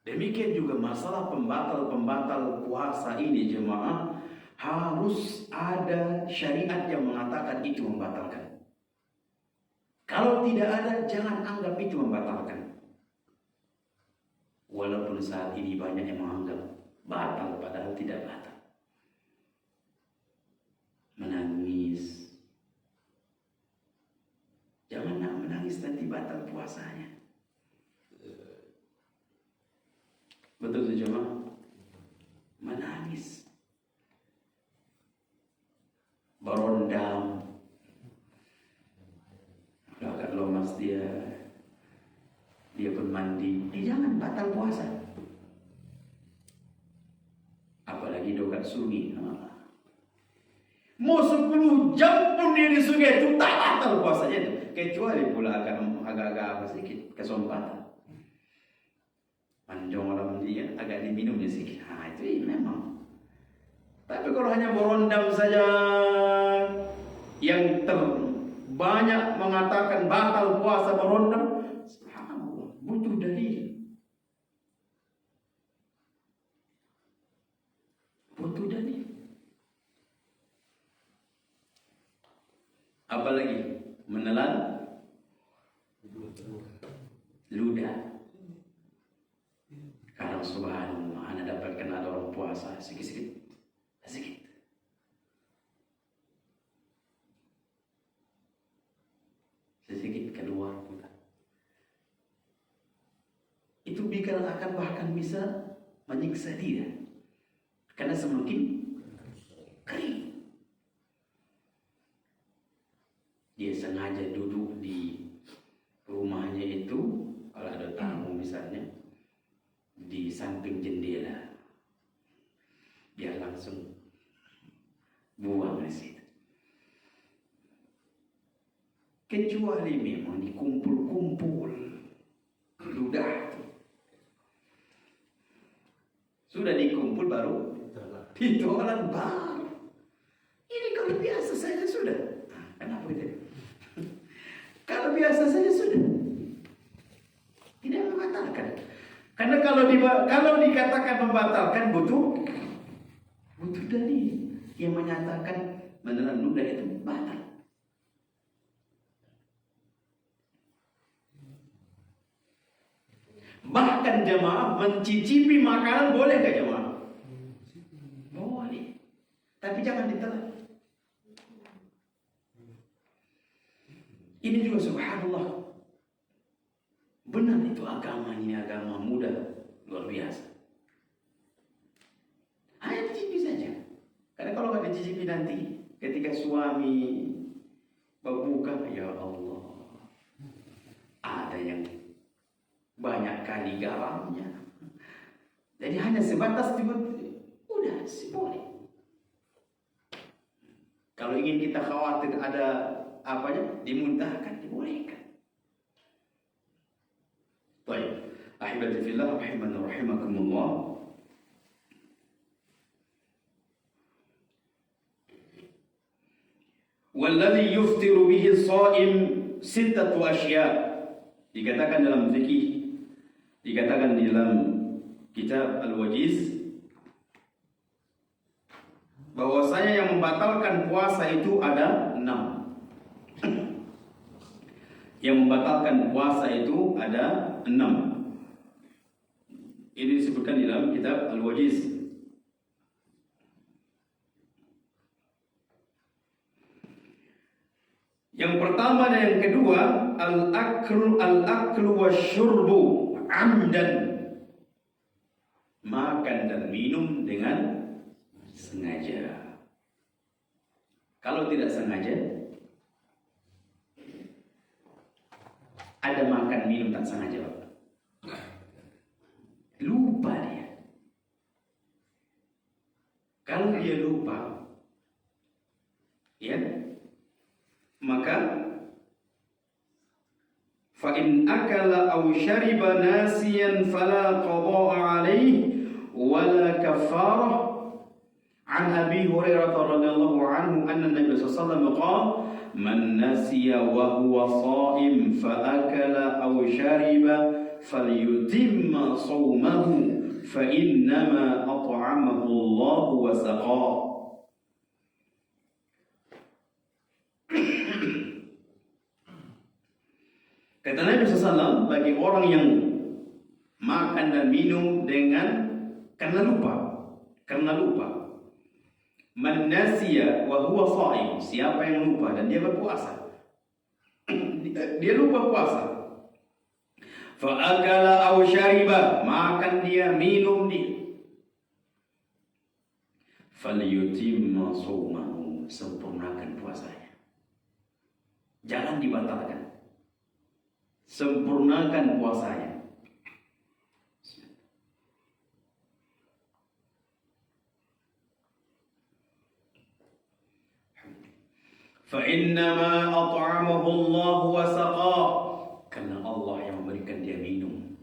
demikian juga masalah pembatal puasa ini jemaah, harus ada syariat yang mengatakan itu membatalkan. Kalau tidak ada, jangan anggap itu membatalkan. Walaupun saat ini banyak yang menganggap batal padahal tidak batal. Menangis. Jangan nak menangis nanti batal puasanya. Betul saja, menangis, berondam, agak lemas dia pun mandi, jangan batal puasa. Apalagi dogat sunyi, mau 10 jam pun dia di sungai itu tak batal puasanya, kecuali pula agak sedikit kesompatan. Panjang malam dia agak diminumnya sedikit. Itu memang. Tapi kalau hanya berondam saja, yang banyak mengatakan batal puasa berondam, subhanallah, butuh dalil. Butuh dalil. Apalagi menelan ludah. Karena subhanallah, anda dapatkan ada orang puasa sedikit. Sedikit keluar pula. Itu akan bahkan bisa menyiksa dia. Karena semakin kering. Dia sengaja duduk di rumahnya itu, kalau ada tamu misalnya, di samping jendela, biar langsung buang ke situ. Kecuali memang dikumpul-kumpul ludah itu. Sudah dikumpul baru ditolak baru. Ini kalau biasa saja sudah. Kenapa itu? Kalau biasa saja sudah. Tidak membatalkan. Karena kalau dikatakan membatalkan butuh dalil yang menyatakan menelan ludah itu batal. Bahkan jemaah mencicipi makanan boleh nggak jemaah? Boleh, tapi jangan ditelan. Ini juga subhanallah, benar itu agama ini agama muda luar biasa. Hanya dicicipi saja. Karena kalau nggak dicicipi nanti ketika suami berbuka, ya Allah, ada yang banyak kali garamnya. Jadi hanya sebatas udah boleh. Kalau ingin kita khawatir ada dimuntahkan, dibolehkan. Baik, ahibati fillah rahimani rahimakumullah. Walladhi yuftiru bihi as-shaim sittatu asya'. Dikatakan dalam fikih, dikatakan di dalam kitab Al-Wajiz, bahwasanya yang membatalkan puasa itu ada 6. Yang membatalkan puasa itu ada 6. Ini disebutkan di dalam kitab Al-Wajiz. Yang pertama dan yang kedua, al-aklu wasyurbu amdan. Makan dan minum dengan sengaja. Kalau tidak sengaja, ada makan minum tak sengaja, Pak. Lupa dia. Kalau dia lupa, ya, maka fa in akala aw syariba nasiyan fala qada'a alaihi wala kafarah. An Abi Hurairah radhiyallahu anhu anna Nabi sallallahu alaihi wasallam qala man nasiya wa huwa sha'im fa akala aw shariba falyutimma shawmahu fa innama at'amahu Allah wa saqah. Kata Nabi SAW, bagi orang yang makan dan minum karena lupa. Man nasiya wa huwa sha'im, siapa yang lupa dan dia berpuasa. Dia lupa puasa. Fa akala aw syariba, makan dia, minum dia. Falyutimma shawmahu, sempurnakan puasanya. Jangan dibatalkan. Sempurnakan puasanya. فَإِنَّمَا أَطْعَمَهُ اللَّهُ وَسَقَاهُ, karena Allah yang memberikan dia minum.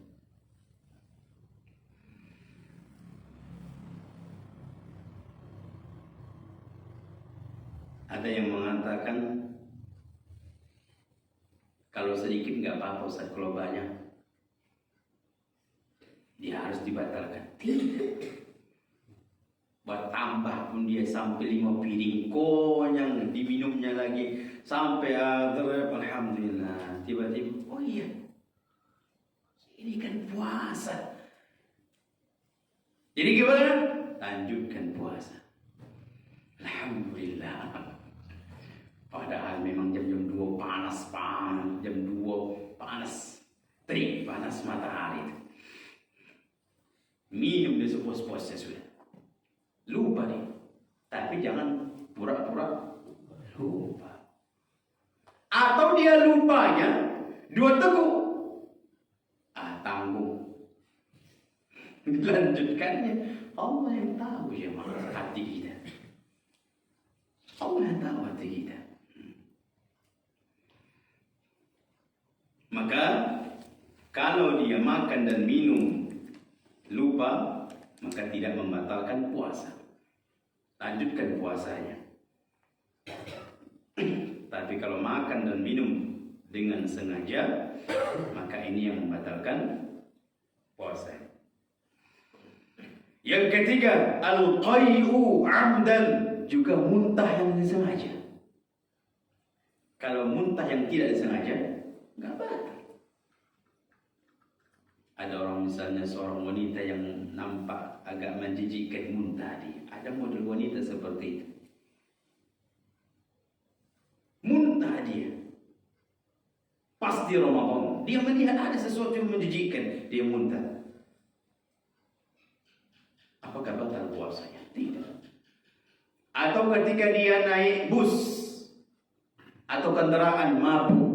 Ada yang mengatakan kalau sedikit nggak apa-apa Ustaz, kalau banyak dia harus dibatalkan. Tidak. Buat tambah pun dia sampai 5 piring konyang, diminumnya lagi sampai alhamdulillah. Tiba-tiba, oh iya, ini kan puasa. Jadi gimana? Lanjutkan puasa. Alhamdulillah. Padahal memang jam-jam 2 panas, jam 2 panas, terik panas matahari. Minum dia sepuas-puasnya sudah. Lupa nih, tapi jangan pura-pura lupa. Atau dia lupanya 2 teguk, tanggung. Dilanjutkannya, Allah yang tahu ya hati kita. Allah yang tahu hati kita. Maka kalau dia makan dan minum lupa, maka tidak membatalkan puasa. Lanjutkan puasanya. Tapi kalau makan dan minum dengan sengaja, maka ini yang membatalkan puasa. Yang ketiga, al-qai'u 'amdan, juga muntah yang disengaja. Kalau muntah yang tidak disengaja, nggak batal. Ada orang misalnya seorang wanita yang nampak agak menjijikkan muntah dia. Ada model wanita seperti itu. Muntah dia. Pas di Ramadan, dia melihat ada sesuatu yang menjijikkan, dia muntah. Apakah batal puasanya? Tidak. Atau ketika dia naik bus atau kendaraan mabuk,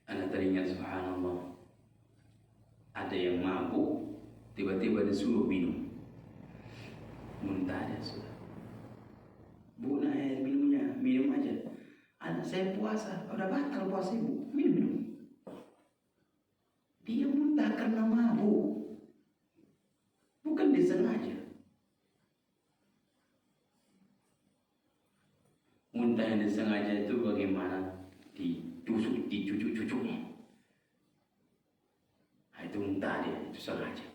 Anda teringat subhanallah, ada yang mabuk tiba-tiba disuruh minum, muntah dia sudah. Bu, air minumnya, minum aja. Anak saya puasa, udah batal puasa ibu, minum. Dia muntah karena mabuk, bukan disengaja. Muntah yang disengaja itu bagaimana? Ditusuk, dicucuk-cucuknya. Itu muntah dia, itu sengaja.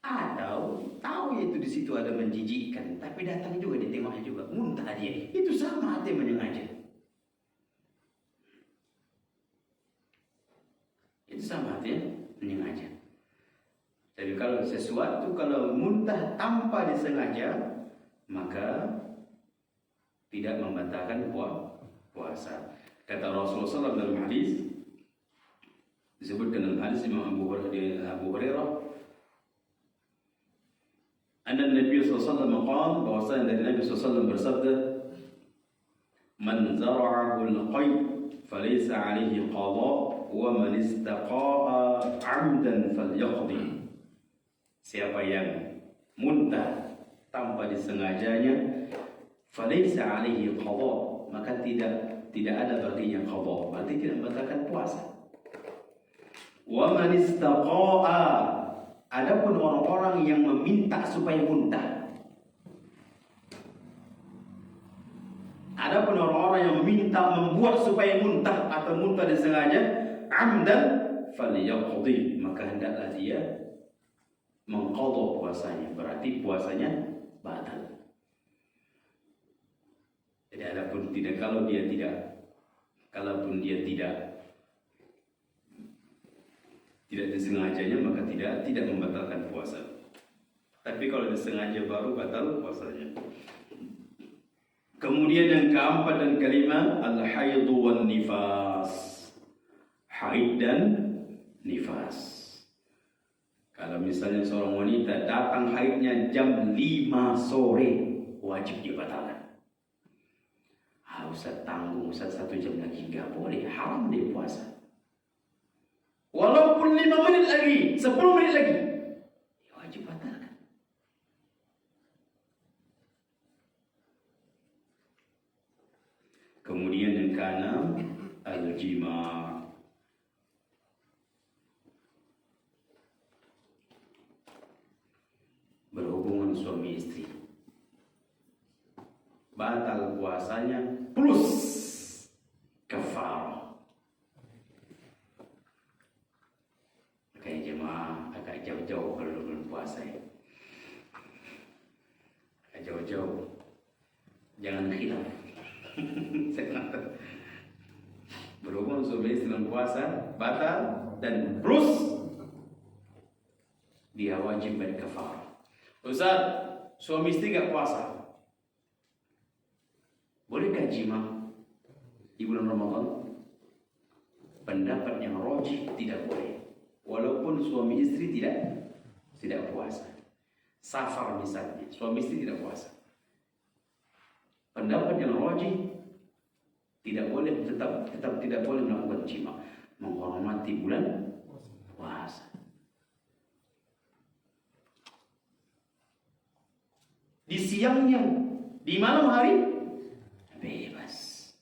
Atau tahu itu di situ ada menjijikkan, tapi datang juga ditengoknya juga, muntah dia. Itu sama hati menyengaja. Itu sama hati menyengaja. Jadi kalau sesuatu kalau muntah tanpa disengaja, maka tidak membatalkan puasa. Kata Rasulullah SAW dalam hadis, disebutkan dalam hadis Imam Abu Hurairah, anna Nabi SAW qala, bahwasanya dari Nabi SAW bersabda, man zara'ahu al-qayb falaysa alayhi qada wa man istaqa'a 'amdan falyaqdi. Siapa yang muntah tanpa disengajanya, falaysa alayhi qada, maka tidak ada baginya qada, berarti tidak membatalkan puasa. Wa man istaqa'a, adapun orang-orang yang meminta supaya muntah, adapun orang-orang yang meminta membuat supaya muntah atau muntah disengaja, amdan falyaqdi, maka hendaklah dia mengqadha puasanya, berarti puasanya batal. Jadi adapun tidak, kalaupun dia tidak disengajanya, maka tidak membatalkan puasa. Tapi kalau disengaja baru batal puasanya. Kemudian yang keempat dan kelima, al-haidhu wan nifas. Haid dan nifas. Kalau misalnya seorang wanita datang haidnya jam 5 sore, wajib dibatalkan. Ustaz tanggung, Ustaz 1 jam lagi, nggak boleh, haram dia puasa. Walaupun 5 menit lagi, 10 menit lagi, dia wajib batalkan. Kemudian yang keenam, al-jima'. Berhubungan suami istri, batal puasanya plus kafarah. Kayak jemaah agak jauh-jauh kalau belum puasa ya. Agak jauh-jauh, jangan khilaf. Berhubung suami istri dalam puasa batal dan plus dia wajib berkafarah. Ustaz, suami istri gak puasa, bolehkah jima di bulan Ramadan? Pendapat yang rajih tidak boleh, walaupun suami istri tidak puasa. Safar misalnya, suami istri tidak puasa, pendapat yang rajih tidak boleh, tetap tidak boleh melakukan jima, menghormati bulan puasa. Di siangnya, di malam hari bebas.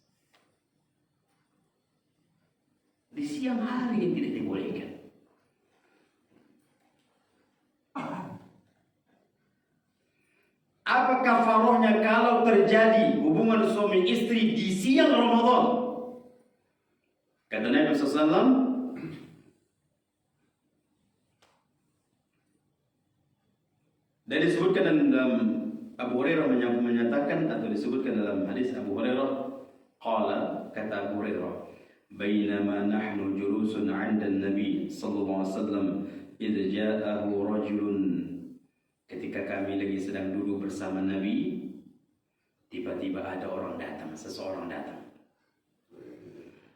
Di siang hari yang tidak dibolehkan. Apa kafarahnya kalau terjadi hubungan suami istri di siang Ramadan? Kata Nabi SAW, dan disebutkan dalam Abu Hurairah menyatakan, atau disebutkan dalam hadis Abu Hurairah, qala, kata Abu Hurairah, bainama nahnu julusun 'inda an-nabi sallallahu alaihi wasallam idh ja'ahu rajulun, ketika kami lagi sedang duduk bersama Nabi, tiba-tiba ada orang datang, seseorang datang.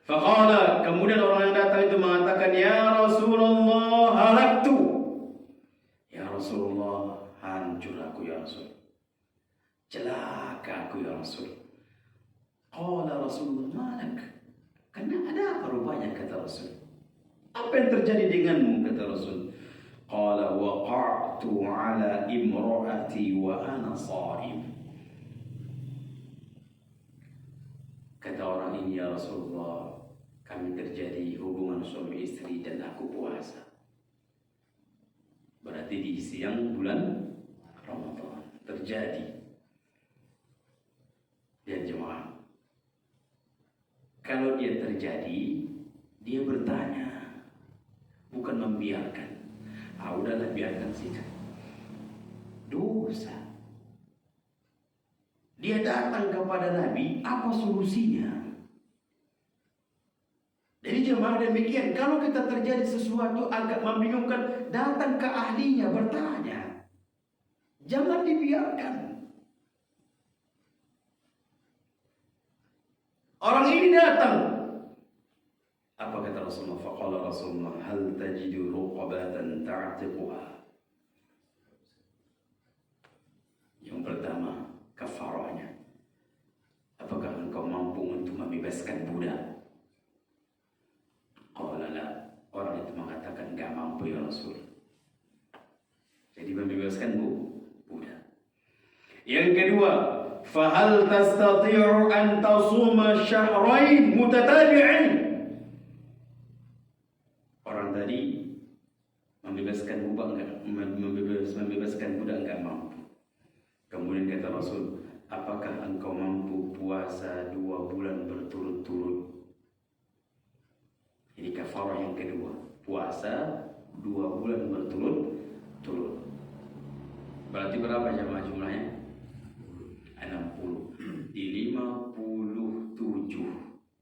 Faqala, kemudian orang yang datang itu mengatakan, ya Rasulullah, halaktu. Ya Rasulullah, hancur aku ya Rasul, celaka aku ya Rasul. Qala Rasulullah, malak, karena ada apa rupanya, kata Rasul. Apa yang terjadi denganmu, kata Rasul. Qala waqa'tu ala imra'ati wa ana sha'im. Kata orang ini, ya Rasulullah, kami terjadi hubungan suami istri dan aku puasa. Berarti di siang bulan Ramadan terjadi. Dan jemaah, kalau dia terjadi, dia bertanya, bukan membiarkan. Udahlah biarkan saja. Dosa. Dia datang kepada Nabi, apa solusinya? Jadi jemaah demikian, kalau kita terjadi sesuatu agak membingungkan, datang ke ahlinya bertanya. Jangan dibiarkan. Rasulullah, hal tajidu ruqabatan ta'tiquha. Yang pertama, kafarahnya. Apakah engkau mampu untuk membebaskan budak? Qala la. Orang itu mengatakan enggak mampu ya Rasul. Jadi membebaskan budak. Yang kedua, fahal tastati'u an tasuma syahrain mutatabi'ain. Orang tadi membebaskan budak enggak mampu. Kemudian kata Rasul, apakah engkau mampu puasa 2 bulan berturut-turut? Ini kafarah yang kedua, puasa 2 bulan berturut-turut. Berarti berapa jumlahnya? 60. Di 57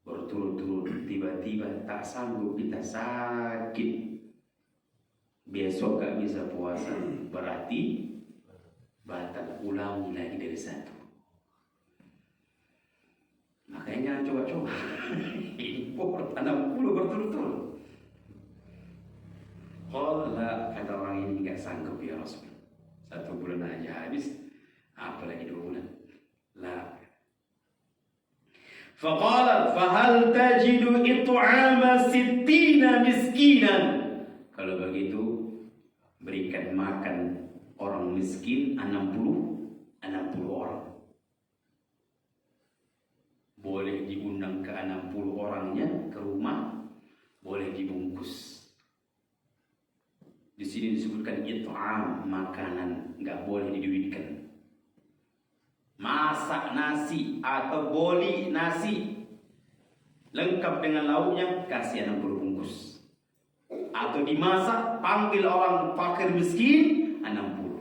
berturut-turut, tiba-tiba tak sanggup, kita sakit, besok gak bisa puasa, berarti batal, ulangi lagi dari 1. Makanya coba-coba. Ini 60 berturut-turut. Kalau kata orang ini nggak sanggup ya Rasul, 1 bulan aja habis, apalagi 2 bulan. La. Faqala fahal tajidu it'ama 60 miskinan. Kalau begitu berikan makan orang miskin 60 orang. Boleh diundang ke 60 orangnya ke rumah, boleh dibungkus. Di sini disebutkan it'am, makanan, nggak boleh diduitkan. Masak nasi atau boli nasi lengkap dengan lauknya, kasih 60 bungkus. Atau dimasak, panggil orang fakir miskin 60.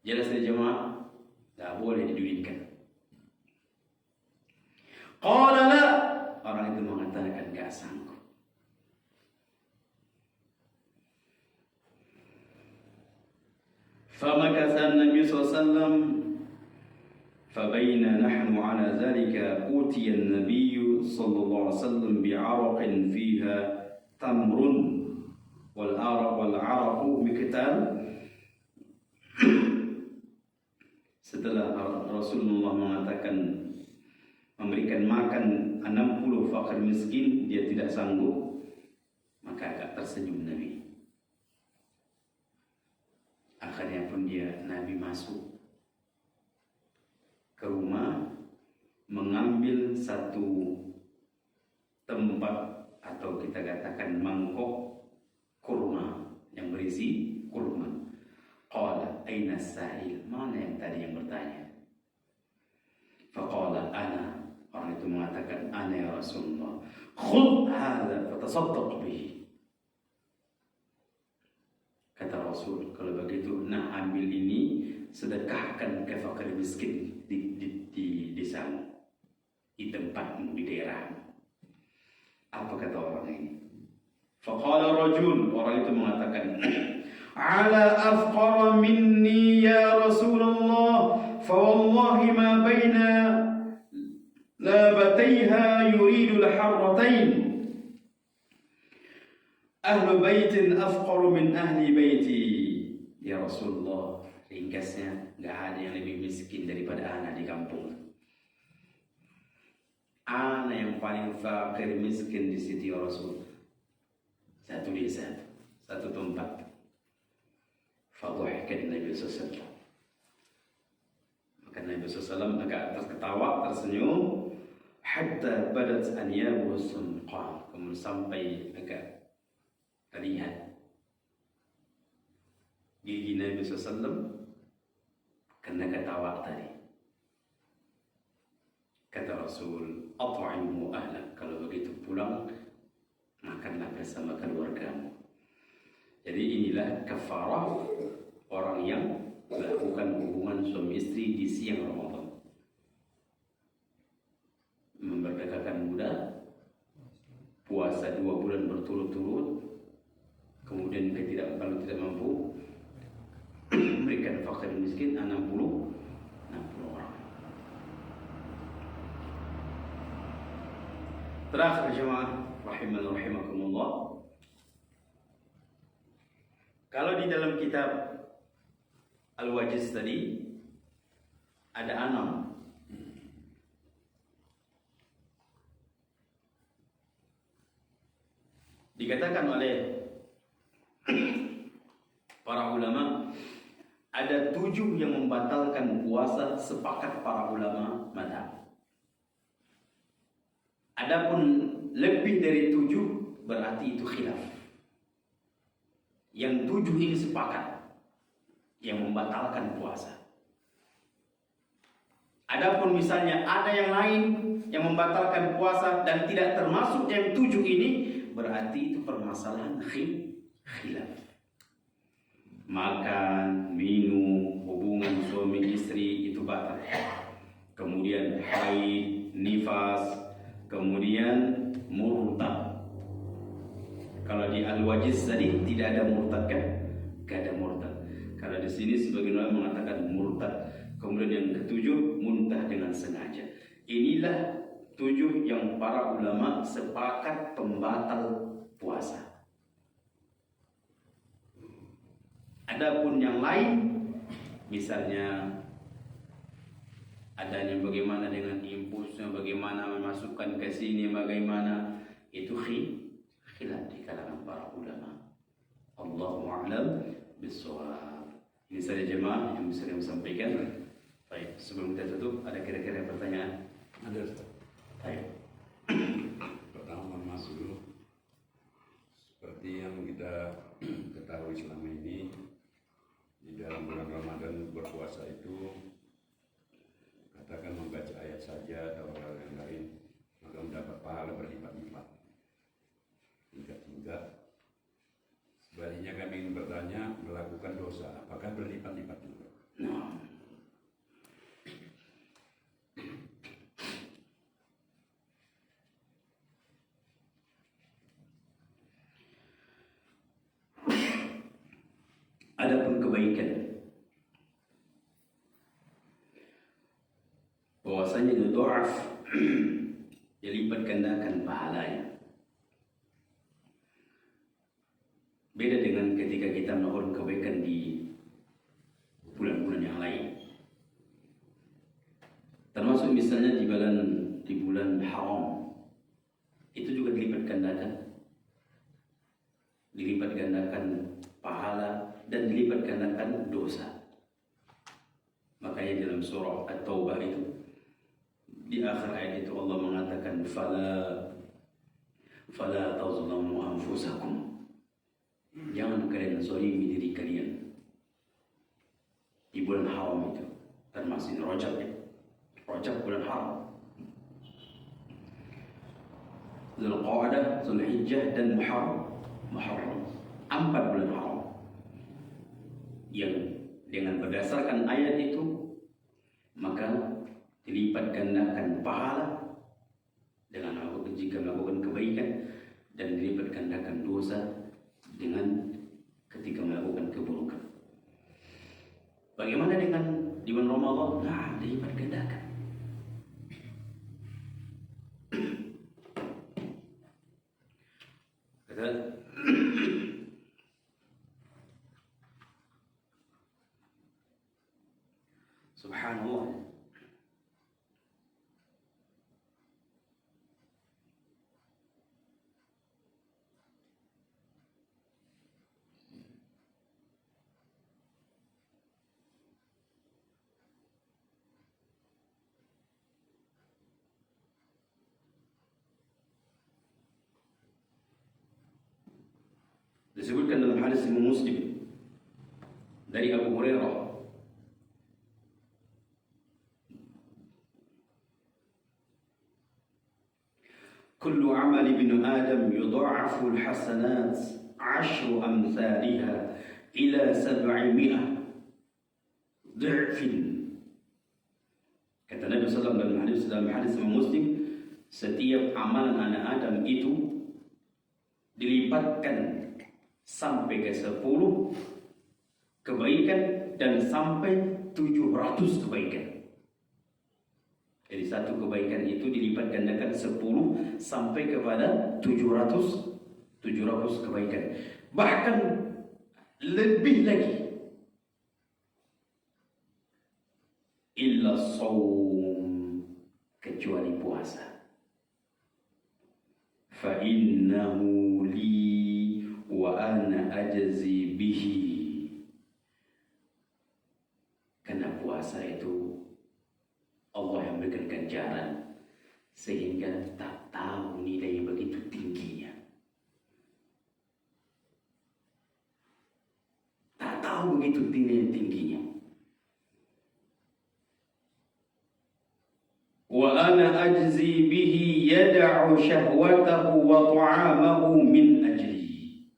Jelas ya jemaah? Nggak boleh diduitkan. Qala la, orang itu mengatakan enggak sanggup. Famakatha Nabi sallallahu alaihi wasallam fabaina nahnu ala dhalika utiya an-nabiy sallallahu alaihi wasallam bi'araqin fiha tamrun wal araqu miqtal. Setelah Rasulullah mengatakan memberikan makan 60 fakir miskin, dia tidak sanggup, maka agak tersenyum Nabi. Akhirnya pun Nabi masuk ke rumah, mengambil 1 tempat atau kita katakan mangkok kurma yang berisi kurma. Qala aina sa'il, mana yang tadi yang bertanya? Faqala ana. Orang itu mengatakan, ana ya Rasulullah, khudh hadha fatasaddaq bihi. Kata Rasul, kalau begitu, nah ambil ini, sedekahkan ke fakir miskin di desamu, di tempatmu, di daerahmu. Apa kata orang ini? Faqala rajul, orang itu mengatakan, ala afqara minni ya Rasulullah, fa wallahi ma baina labataiha yuridu al-harratain. Ahlu baitin afqaru min ahli baiti. Ya Rasulullah, ringkasnya, gak ada yang lebih miskin daripada ana di kampung. Ana yang paling fakir miskin di situ ya Rasul. 1 desa, 1 tempat. Fadhahika Nabi sallallahu alaihi wasallam. Maka Nabi sallallahu alaihi wasallam agak terketawa, tersenyum. Hatta badat anyabuhu sunqan, kemudian sampai agak terlihat gigi Nabi SAW karena ketawa tadi. Kata Rasul, at'imhu ahlak, kalau begitu pulang makanlah bersama keluargamu. Jadi inilah kafarah orang yang melakukan hubungan suami istri di siang Ramadan. Memerdekakan budak, puasa 2 bulan berturut-turut, kemudian kalau tidak mampu memberikan fakir miskin 60 orang. Terakhir jemaah rahimani rahimakumullah. Kalau di dalam kitab Al-Wajiz tadi ada 6. Dikatakan oleh para ulama ada 7 yang membatalkan puasa, sepakat para ulama mazhab. Adapun lebih dari 7 berarti itu khilaf. Yang 7 ini sepakat yang membatalkan puasa. Adapun misalnya ada yang lain yang membatalkan puasa dan tidak termasuk yang 7 ini, berarti itu permasalahan khilaf. Makan, minum, hubungan suami istri itu batal. Kemudian haid, nifas, kemudian murtad. Kalau di Al-Wajiz tadi tidak ada murtad kan? Tidak ada murtad. Kalau di sini sebagian orang mengatakan murtad. Kemudian yang ke-7 muntah dengan sengaja. Inilah 7 yang para ulama sepakat pembatal puasa. Adapun yang lain, misalnya adanya bagaimana dengan impulsnya, bagaimana memasukkan ke sini, bagaimana, itu khilaf di kalangan para ulama. Allahu a'lam bishawab. Ini saja jemaah yang bisa kami sampaikan. Baik, sebelum kita tutup, ada kira-kira pertanyaan? Ada, Ustaz. Baik. Pertama masuk dulu. Seperti yang kita ketahui selama ini, di dalam bulan Ramadan berpuasa itu katakan membaca ayat saja atau hal yang lain, maka mendapat pahala berlipat-lipat. Hingga sebaliknya kami ingin bertanya, melakukan dosa apakah berlipat-lipat juga? Adapun kebaikan, bahwasanya yudha'af, dilipat gandakan pahalanya. Beda dengan ketika kita melakukan kebaikan di bulan-bulan yang lain. Termasuk misalnya di bulan haram, itu juga dilipat gandakan pahala dan dilipat gandakan dosa. Makanya dalam surah At-Taubah itu di akhir ayat itu Allah mengatakan fala tazlamu anfusakum, jangan kalian zalimi diri kalian di bulan haram itu, termasuk Rajab ya. Rajab bulan haram, Zulqa'dah, Zulhijjah dan Muharram, 4 bulan haram yang dengan berdasarkan ayat itu maka dilipat gandakan pahala dengan jika melakukan kebaikan, dan dilipat gandakan dosa dengan ketika melakukan keburukan. Bagaimana dengan di bulan Ramadan? Nah, dilipat gandakan. Subhanallah. Disebutkan dalam hadis Imam Muslim dari Abu Hurairah, kullu amali bin Adam yudha'afu al-hasanat 10 amsalha ila 700 dha'fin. Kata Nabi SAW dalam hadis Imam Muslim, setiap amalan anak Adam itu dilipatkan sampai ke 10 kebaikan dan sampai 700 kebaikan. Jadi satu kebaikan itu dilipat gandakan 10 sampai kepada 700 kebaikan. Bahkan lebih lagi. Illa shaum, kecuali puasa. Fa innahu li wa ana ajzi bihi. Karena puasa itu Allah yang berikan ganjaran sehingga tak tahu nilai begitu tingginya. Tak tahu begitu tingginya. Wa ana ajzi bihi yad'u syahwatahu wa ta'amahu min ajli.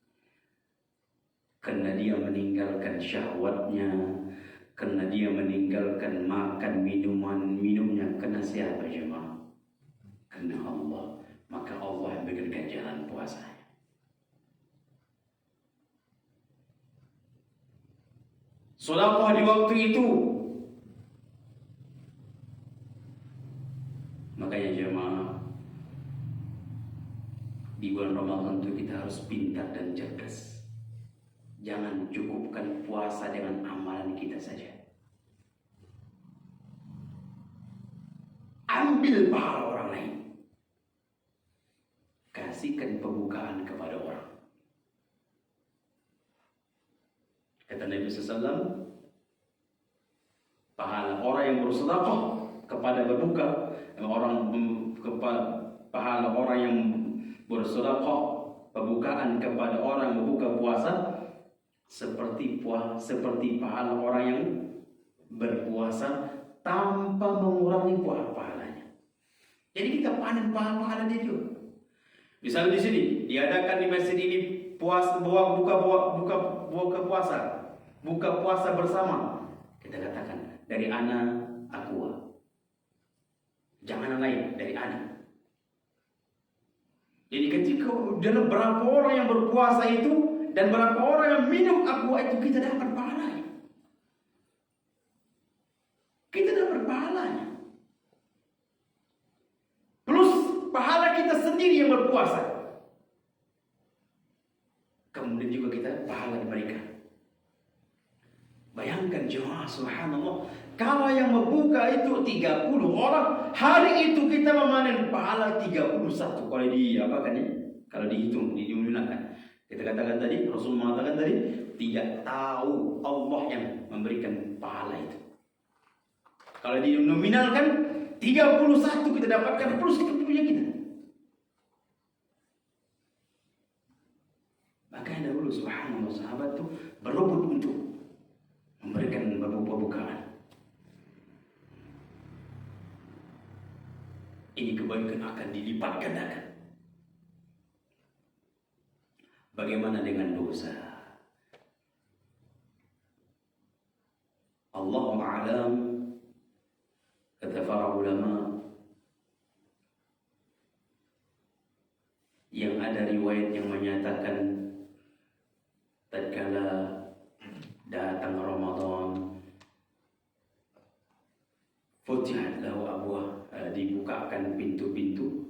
Karena dia meninggalkan syahwatnya, karena dia meninggalkan makan minumnya. Karena siapa jemaah? Karena Allah. Maka Allah yang berikan ganjaran puasanya. Sedekah di waktu itu. Makanya jemaah, di bulan Ramadan itu kita harus pintar dan cerdas. Jangan cukupkan puasa dengan amalan kita saja. Ambil pahala orang lain. Kasihkan pembukaan kepada orang. Kata Nabi SAW, pahala orang yang bersedekah kepada berbuka, pahala orang yang bersedekah pembukaan kepada orang yang berbuka puasa seperti pahala orang yang berpuasa tanpa mengurangi pahalanya. Jadi kita panen pahala dia juga. Misalnya di sini diadakan di masjid ini puasa buka puasa bersama. Kita katakan dari ana aqua. Jangan lain dari ana. Jadi ketika dalam berapa orang yang berpuasa itu dan berapa orang yang minum aqua itu, kita dapat pahalanya. Kita dapat pahalanya. Plus pahala kita sendiri yang berpuasa. Kemudian juga kita pahala mereka. Bayangkan jemaah, subhanallah, kalau yang membuka itu 30 orang, hari itu kita memanen pahala 31. Kalau dihitung, dijumlahkan. Kita katakan tadi, Rasul mengatakan tadi, tidak tahu Allah yang memberikan pahala itu. Kalau dinominalkan 31 kita dapatkan plus punya kita. Makanya dahulu subhanallah sahabat itu berebut untuk memberikan pembukaan. Ini kebaikan akan dilipat gandakan. Bagaimana dengan dosa? Allahu a'lam, kata para ulama, yang ada riwayat yang menyatakan tatkala datang Ramadan, futihat lahu abwab, dibukakan pintu-pintu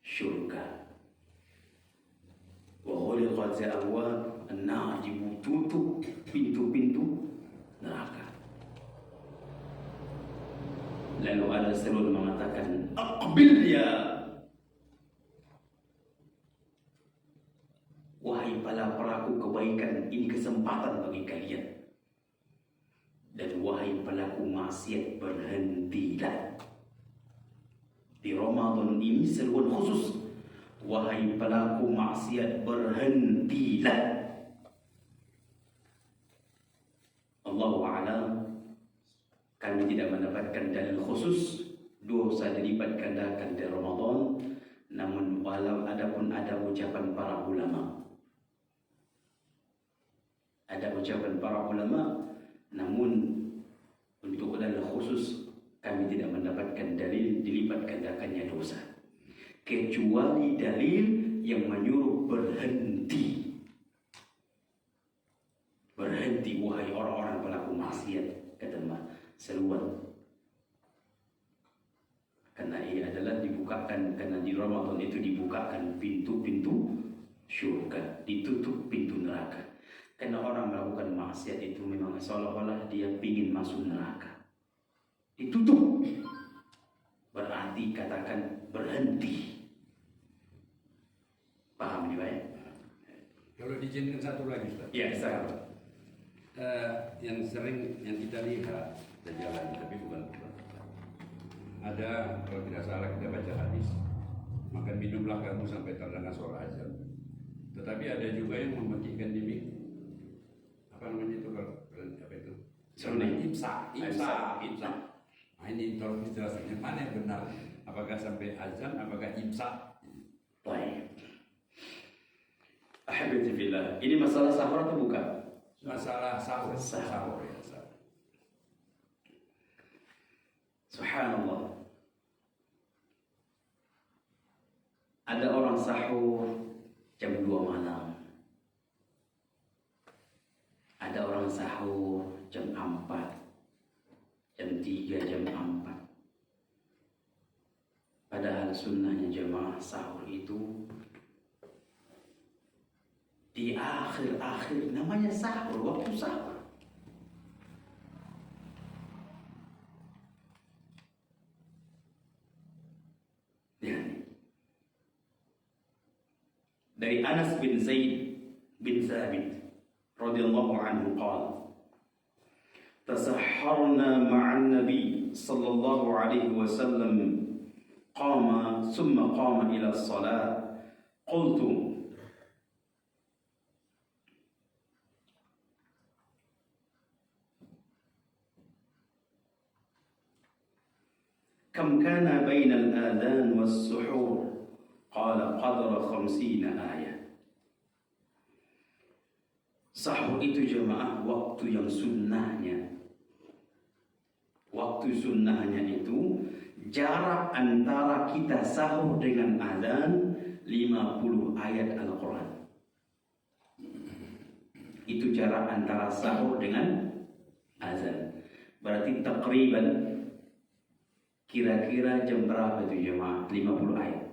syurga. Wa ghuliqat abwab an-nar, ditutup pintu-pintu neraka. Lalu ada seruan mengatakan, aqbil ya, wahai para pelaku kebaikan, ini kesempatan bagi kalian. Dan wahai pelaku maksiat, berhentilah. Di Ramadan ini seruan khusus, wahai pelaku maksiat, berhentilah. Allahu a'lam, kami tidak mendapatkan dalil khusus dosa dilipat gandakan di Ramadan. Namun walau adapun ada ucapan para ulama, namun untuk dalil khusus kami tidak mendapatkan dalil dilipat gandakannya dosa, kecuali dalil yang menyuruh berhenti. Berhenti wahai orang-orang pelaku maksiat, kata seruan. dibukakan, karena di Ramadan itu dibukakan pintu-pintu surga, ditutup pintu neraka. Karena orang melakukan maksiat itu memang seolah-olah dia ingin masuk neraka. Ditutup. Berarti katakan berhenti. Paham ini Pak ya? Kalau diizinkan satu lagi Ustaz. Ya, saya. Yang sering yang kita lihat terjadi, tapi bukan ada, kalau tidak salah kita baca hadis, makan minumlah kamu sampai terdengar suara azan. Tetapi ada juga yang mematikan diri, apa namanya itu, kalau apa itu? Imsak. Nah, ini tolong dijelaskan yang mana yang benar, apakah sampai azan, apakah imsak? Baik. Ahibati fillah, ini masalah sahur atau bukan? Masalah sahur ya. Subhanallah. Ada orang sahur jam 2 malam. Ada orang sahur jam 4, jam 3, jam 4. Padahal sunnahnya jemaah sahur itu di akhir-akhir, namanya sahur, waktu sahur. Dari Anas bin Zaid bin Thabit radhiyallahu anhu qala tasahharna ma'an nabi sallallahu alaihi wasallam qama thumma qama ila as-salat qultu kam kana baina al-adhan was-suhur qala qadra 50 ayat. Sahur itu jemaah waktu yang sunnahnya. Waktu sunnahnya itu jarak antara kita sahur dengan azan 50 ayat Al-Quran. Itu jarak antara sahur dengan azan. Berarti takriban kira-kira jam berapa itu jemaah? 50 ayat.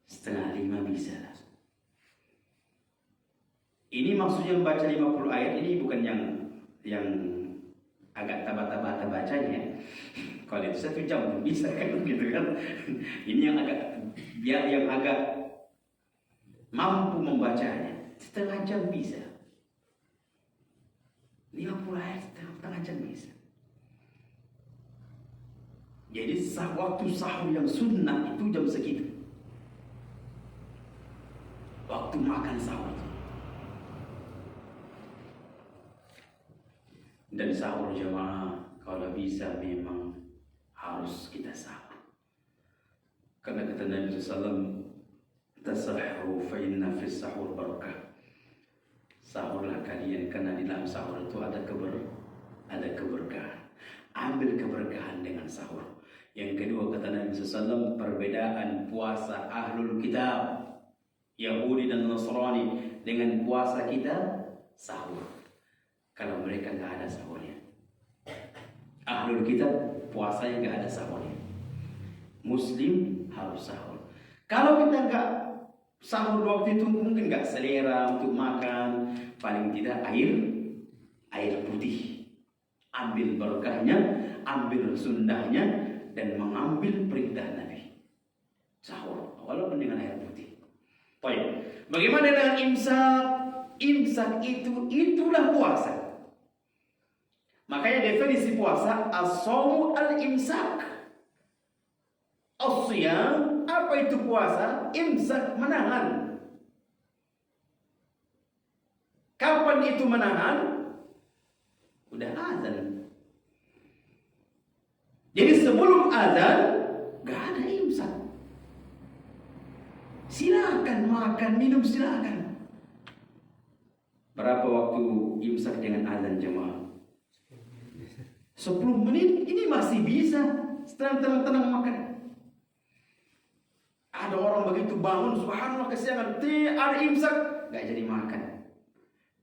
Setengah 5 bisa. Ini maksudnya membaca 50 ayat ini bukan yang agak tabah-tabah bacanya. Kalau itu 1 jam pun bisa kan gitu kan. Ini yang agak mampu membacanya setengah jam bisa. 50 ayat setengah jam bisa. Jadi waktu sahur yang sunnah itu jam segitu. Waktu makan sahur. Dan sahur jemaah kalau bisa memang harus kita sahur. Karena kata Nabi SAW, tasahharu fa inna fis sahur barakah. Sahurlah kalian karena di dalam sahur itu ada keberkahan. Ambil keberkahan dengan sahur. Yang kedua kata Nabi SAW, perbedaan puasa ahlul kitab Yahudi dan Nasrani dengan puasa kita sahur. Kalau mereka nggak ada sahurnya. Ahlul kitab puasanya nggak ada sahurnya. Muslim harus sahur. Kalau kita nggak sahur waktu itu mungkin nggak selera untuk makan. Paling tidak air putih. Ambil berkahnya, ambil sunnahnya, dan mengambil perintah Nabi. Sahur walaupun dengan air putih. Baik. Bagaimana dengan imsak? Imsak itulah puasa. Makanya definisi puasa as-shaumu al-imsak. As-shiyam, apa itu puasa? Imsak, menahan. Kapan itu menahan? Udah azan. Jadi sebelum azan gak ada imsak. Silakan makan, minum silakan. Berapa waktu imsak dengan azan jemaah? 10 menit, ini masih bisa tenang makan. Ada orang begitu bangun, subhanallah kesiangan, ada imsak, gak jadi makan.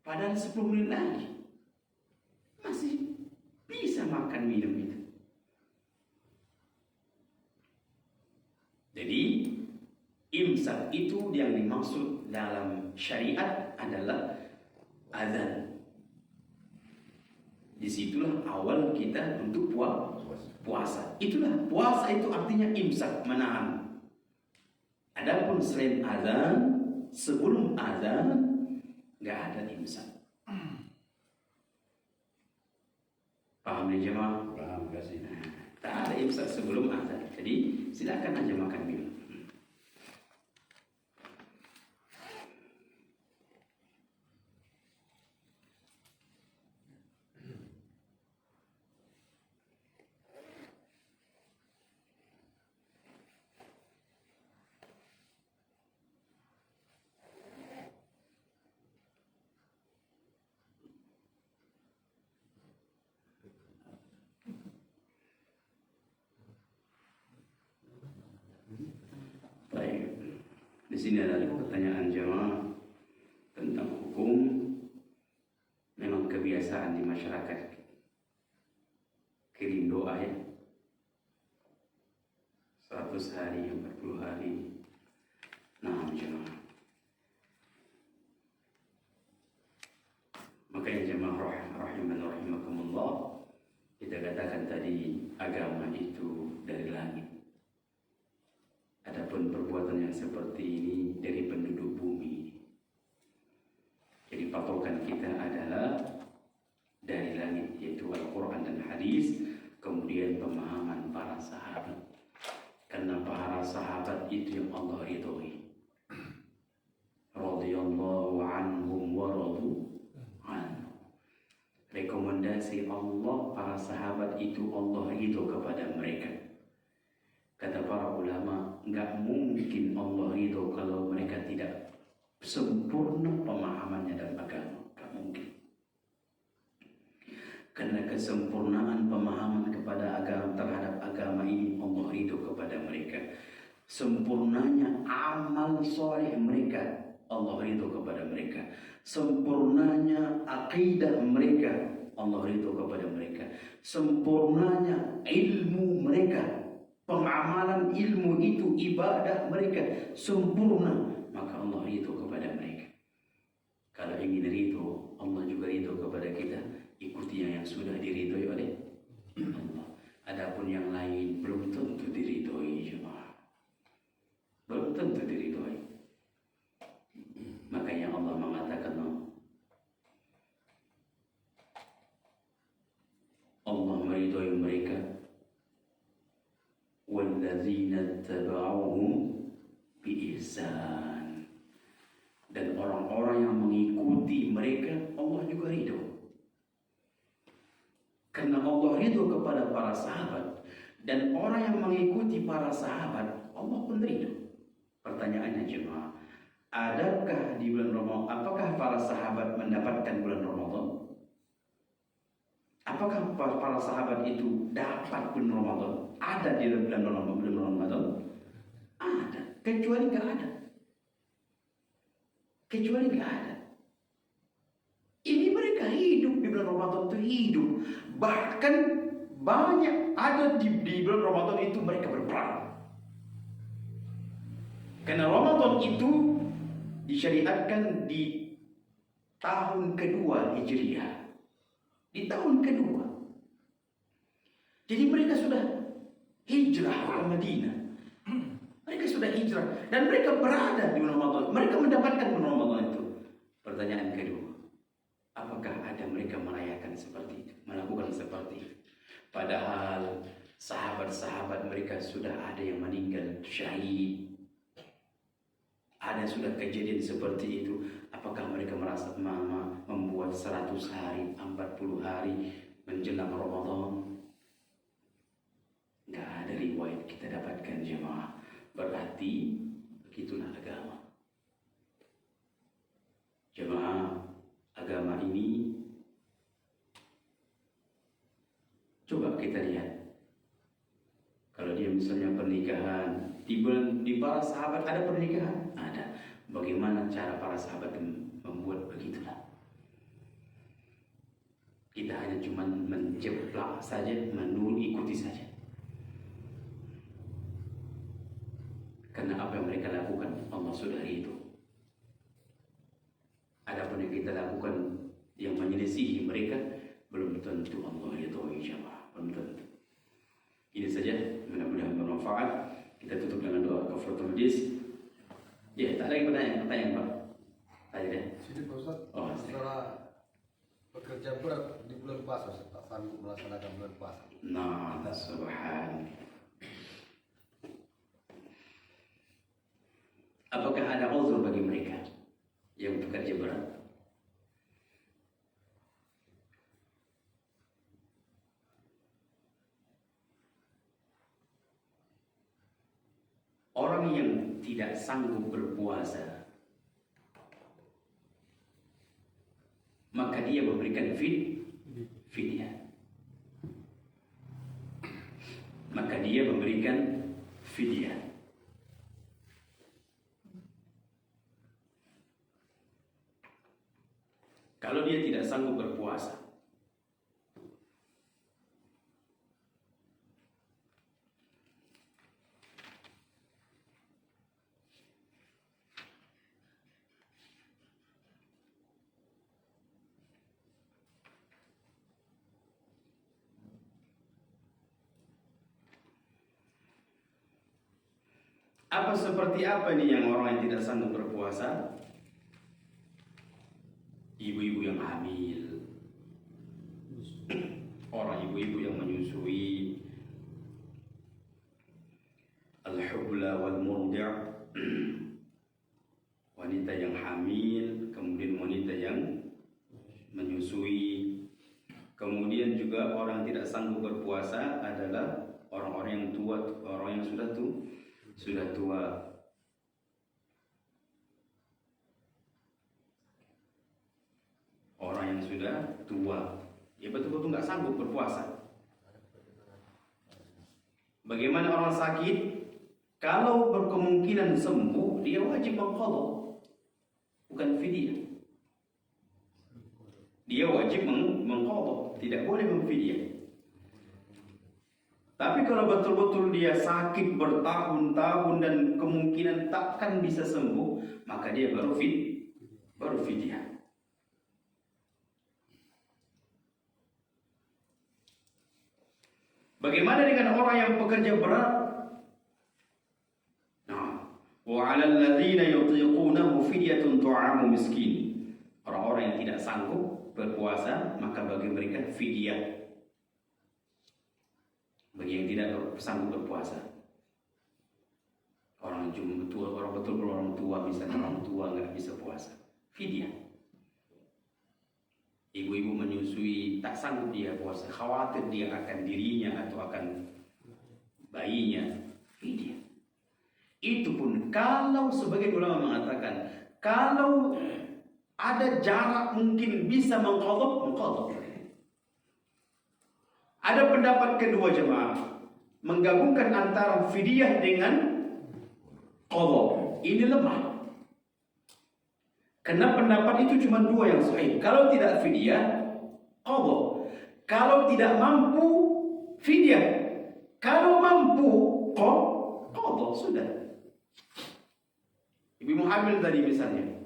Padahal 10 menit lagi masih bisa makan minum itu. Jadi imsak itu yang dimaksud dalam syariat adalah azan. Disitulah awal kita untuk puasa. Itulah puasa itu artinya imsak, menahan. Adapun selain azan, sebelum azan nggak ada imsak. Paham nih jemaah? Paham kasih. Tak ada imsak sebelum azan. Jadi silakan aja makan minum. Baik. Di sini ada pertanyaan jemaah tentang hukum. Memang kebiasaan di masyarakat kirim doa ya. 100 hari, 40 hari. Nah, jemaah. Makanya jemaah rahiman rahimakumullah, kita katakan tadi agama itu dari langit. Adapun perbuatan yang seperti ini dari penduduk bumi. Jadi patokan kita adalah dari langit, yaitu Al-Quran dan hadis, kemudian pemahaman para sahabat. Karena para sahabat itu yang Allah ridhoi. Radhiyallahu anhum wa radu anhu. Rekomendasi Allah, para sahabat itu Allah ridho kepada mereka. Kata para ulama, nggak mungkin Allah ridho kalau mereka tidak sempurna pemahamannya dalam agama. Nggak mungkin. Karena kesempurnaan pemahaman kepada agama, terhadap agama ini Allah ridho kepada mereka. Sempurnanya amal soleh mereka, Allah ridho kepada mereka. Sempurnanya akidah mereka, Allah ridho kepada mereka. Sempurnanya ilmu mereka, pengamalan ilmu itu, ibadah mereka sempurna, maka Allah ridho kepada mereka. Kalau ingin ridho, Allah juga ridho kepada kita. Ikuti yang sudah diridhoi oleh Allah. Adapun yang lain belum tentu diridhoi jemaah. Belum tentu diridhoi. Makanya Allah mengatakan, Allah meridhoi mereka, walladzina tabauhum biihsan, dan orang-orang yang mengikuti mereka Allah juga ridho. Karena Allah ridho kepada para sahabat, dan orang yang mengikuti para sahabat Allah pun ridho. Pertanyaannya jemaah, adakah di bulan Ramadan, apakah para sahabat mendapatkan bulan Ramadan? Apakah para sahabat itu dapat bulan Ramadan? Ada di bulan Ramadan? Ada, kecuali nggak ada. Kecuali nggak ada. Ini mereka hidup di bulan Ramadan itu hidup. Bahkan banyak ada di bulan Ramadan itu mereka berperang. Karena Ramadan itu disyariatkan di tahun kedua Hijriah. Di tahun kedua. Jadi mereka sudah hijrah ke Madinah. Mereka sudah hijrah. Dan mereka berada di bulan Ramadan. Mereka mendapatkan bulan Ramadan itu. Pertanyaan kedua. Apakah ada mereka merayakan seperti itu? Melakukan seperti itu? Padahal sahabat-sahabat mereka sudah ada yang meninggal syahid. Ada sudah kejadian seperti itu. Apakah mereka merasa membuat 100 hari, 40 hari menjelang Ramadan? Nggak ada riwayat kita dapatkan jemaah. Berarti begitulah agama. Jemaah, agama ini coba kita lihat. Kalau dia misalnya pernikahan, di para sahabat ada pernikahan? Ada. Bagaimana cara para sahabat membuat begitulah? Kita hanya cuma menjeplak saja, ikuti saja. Karena apa yang mereka lakukan, Allah sudah ridho. Adapun yang kita lakukan yang menyelisihi mereka, belum tentu Allah ridhoi jamaah, belum tentu. Ini saja, mudah-mudahan bermanfaat. Kita tutup dengan doa kafaratul majlis. Ya, tak ada lagi pertanyaan Pak. Tanya deh. Sini Pak Ustaz, Oh, setelah bekerja berat di bulan puasa, Ustaz, tak sanggup melaksanakan bulan puasa. Nah, subhan. Apakah ada uzur bagi mereka yang bekerja berat? Orang yang tidak sanggup berpuasa, maka dia memberikan fidyah. Maka dia memberikan fidyah. Kalau dia tidak sanggup berpuasa, seperti apa nih yang orang yang tidak sanggup berpuasa? Ibu-ibu yang hamil, orang ibu-ibu yang menyusui, al-hubla wal murdi', wanita yang hamil, kemudian wanita yang menyusui. Kemudian juga orang yang tidak sanggup berpuasa adalah orang-orang yang tua, orang yang sudah tua. Orang yang sudah tua, ya betul-betul nggak sanggup berpuasa. Bagaimana orang sakit? Kalau berkemungkinan sembuh, dia wajib mengqadha, bukan fidyah. Dia wajib mengqadha, tidak boleh memfidyah. Tapi kalau betul-betul dia sakit bertahun-tahun dan kemungkinan takkan bisa sembuh, maka dia baru fidyah. Bagaimana dengan orang yang pekerja berat? Nah, wa 'alal ladzina yutiqunahu fidyatun ta'amu miskin. Orang-orang yang tidak sanggup berpuasa, maka bagi mereka fidyah. Bagi yang tidak sanggup berpuasa, orang tua misalnya orang tua nggak bisa puasa, fidyah. Ibu-ibu menyusui tak sanggup dia puasa, khawatir dia akan dirinya atau akan bayinya, fidyah. Itu pun kalau sebagian ulama mengatakan kalau ada jarak mungkin bisa mengqadha. Ada pendapat kedua jemaah menggabungkan antara fidyah dengan qadha. Ini lemah. Karena pendapat itu cuma dua yang sahih. Kalau tidak fidyah, qadha. Kalau tidak mampu, fidyah. Kalau mampu, qadha. Sudah. Ibu hamil tadi misalnya,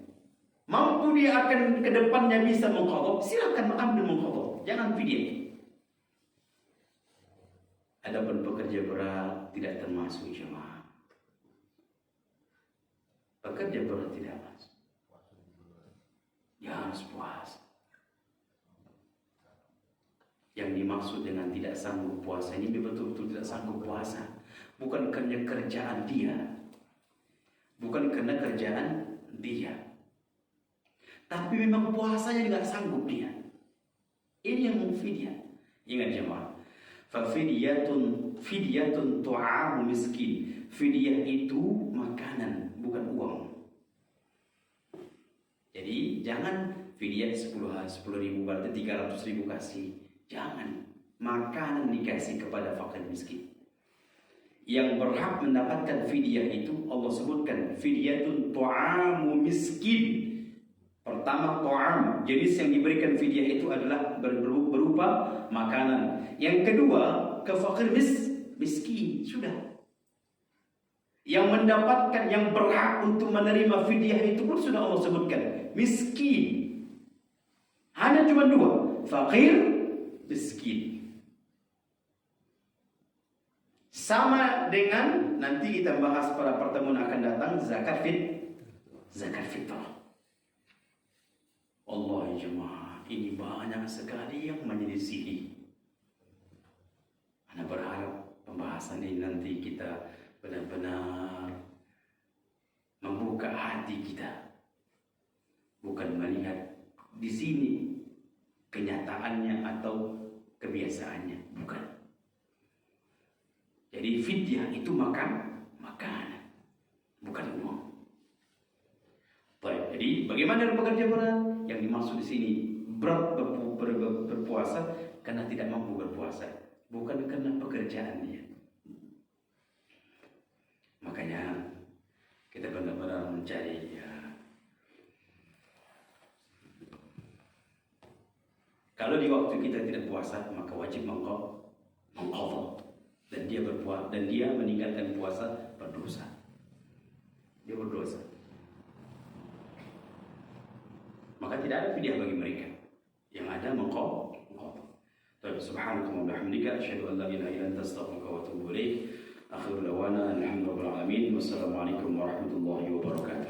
mampu dia akan ke depannya bisa mengqadha, silakan mengambil mengqadha. Jangan fidyah. Adapun pekerja berat tidak termasuk jemaah. Pekerja berat tidak masuk. Ya harus puasa. Yang dimaksud dengan tidak sanggup puasa ini betul-betul tidak sanggup puasa. Bukan karena kerjaan dia. Bukan karena kerjaan dia. Tapi memang puasanya tidak sanggup dia. Ini yang fidyah. Ingat jemaah. Fidyatun tu'amu miskin. Fidyah itu makanan, bukan uang. Jadi jangan fidyah 10.000 berarti 300.000 kasih. Jangan. Makanan dikasih kepada fakir miskin. Yang berhak mendapatkan fidyah itu Allah sebutkan fidyatun tu'amu miskin. Pertama, ta'am, jenis yang diberikan fidyah itu adalah berupa makanan. Yang kedua, kefakir miskin, sudah. Yang mendapatkan, yang berhak untuk menerima fidyah itu pun sudah Allah sebutkan, miskin. Hanya cuma dua, fakir, miskin. Sama dengan nanti kita bahas pada pertemuan akan datang zakat fitrah. Allah ya jemaah, ini banyak sekali yang menyelisihi. Ana berharap pembahasan ini nanti kita benar-benar membuka hati kita, bukan melihat di sini kenyataannya atau kebiasaannya, bukan. Jadi fidyah itu makanan, bukan uang. Baik, jadi bagaimana dengan pekerja berat? Yang dimaksud di sini berat berpuasa karena tidak mampu berpuasa, bukan karena pekerjaannya. Makanya kita benar-benar mencari ya. Kalau di waktu kita tidak puasa, maka wajib mengqadha. Dan dia berpuasa dan dia meninggalkan puasa berdosa. Dia berdosa. Maka tidak ada fidyah bagi mereka. Yang ada mengqadha. Subhanakallahumma wa bihamdika asyhadu an la ilaha illa anta astaghfiruka wa atubu ilaik. Akhirul dawana alhamdulillahi rabbil alamin. Wassalamualaikum warahmatullahi wabarakatuh.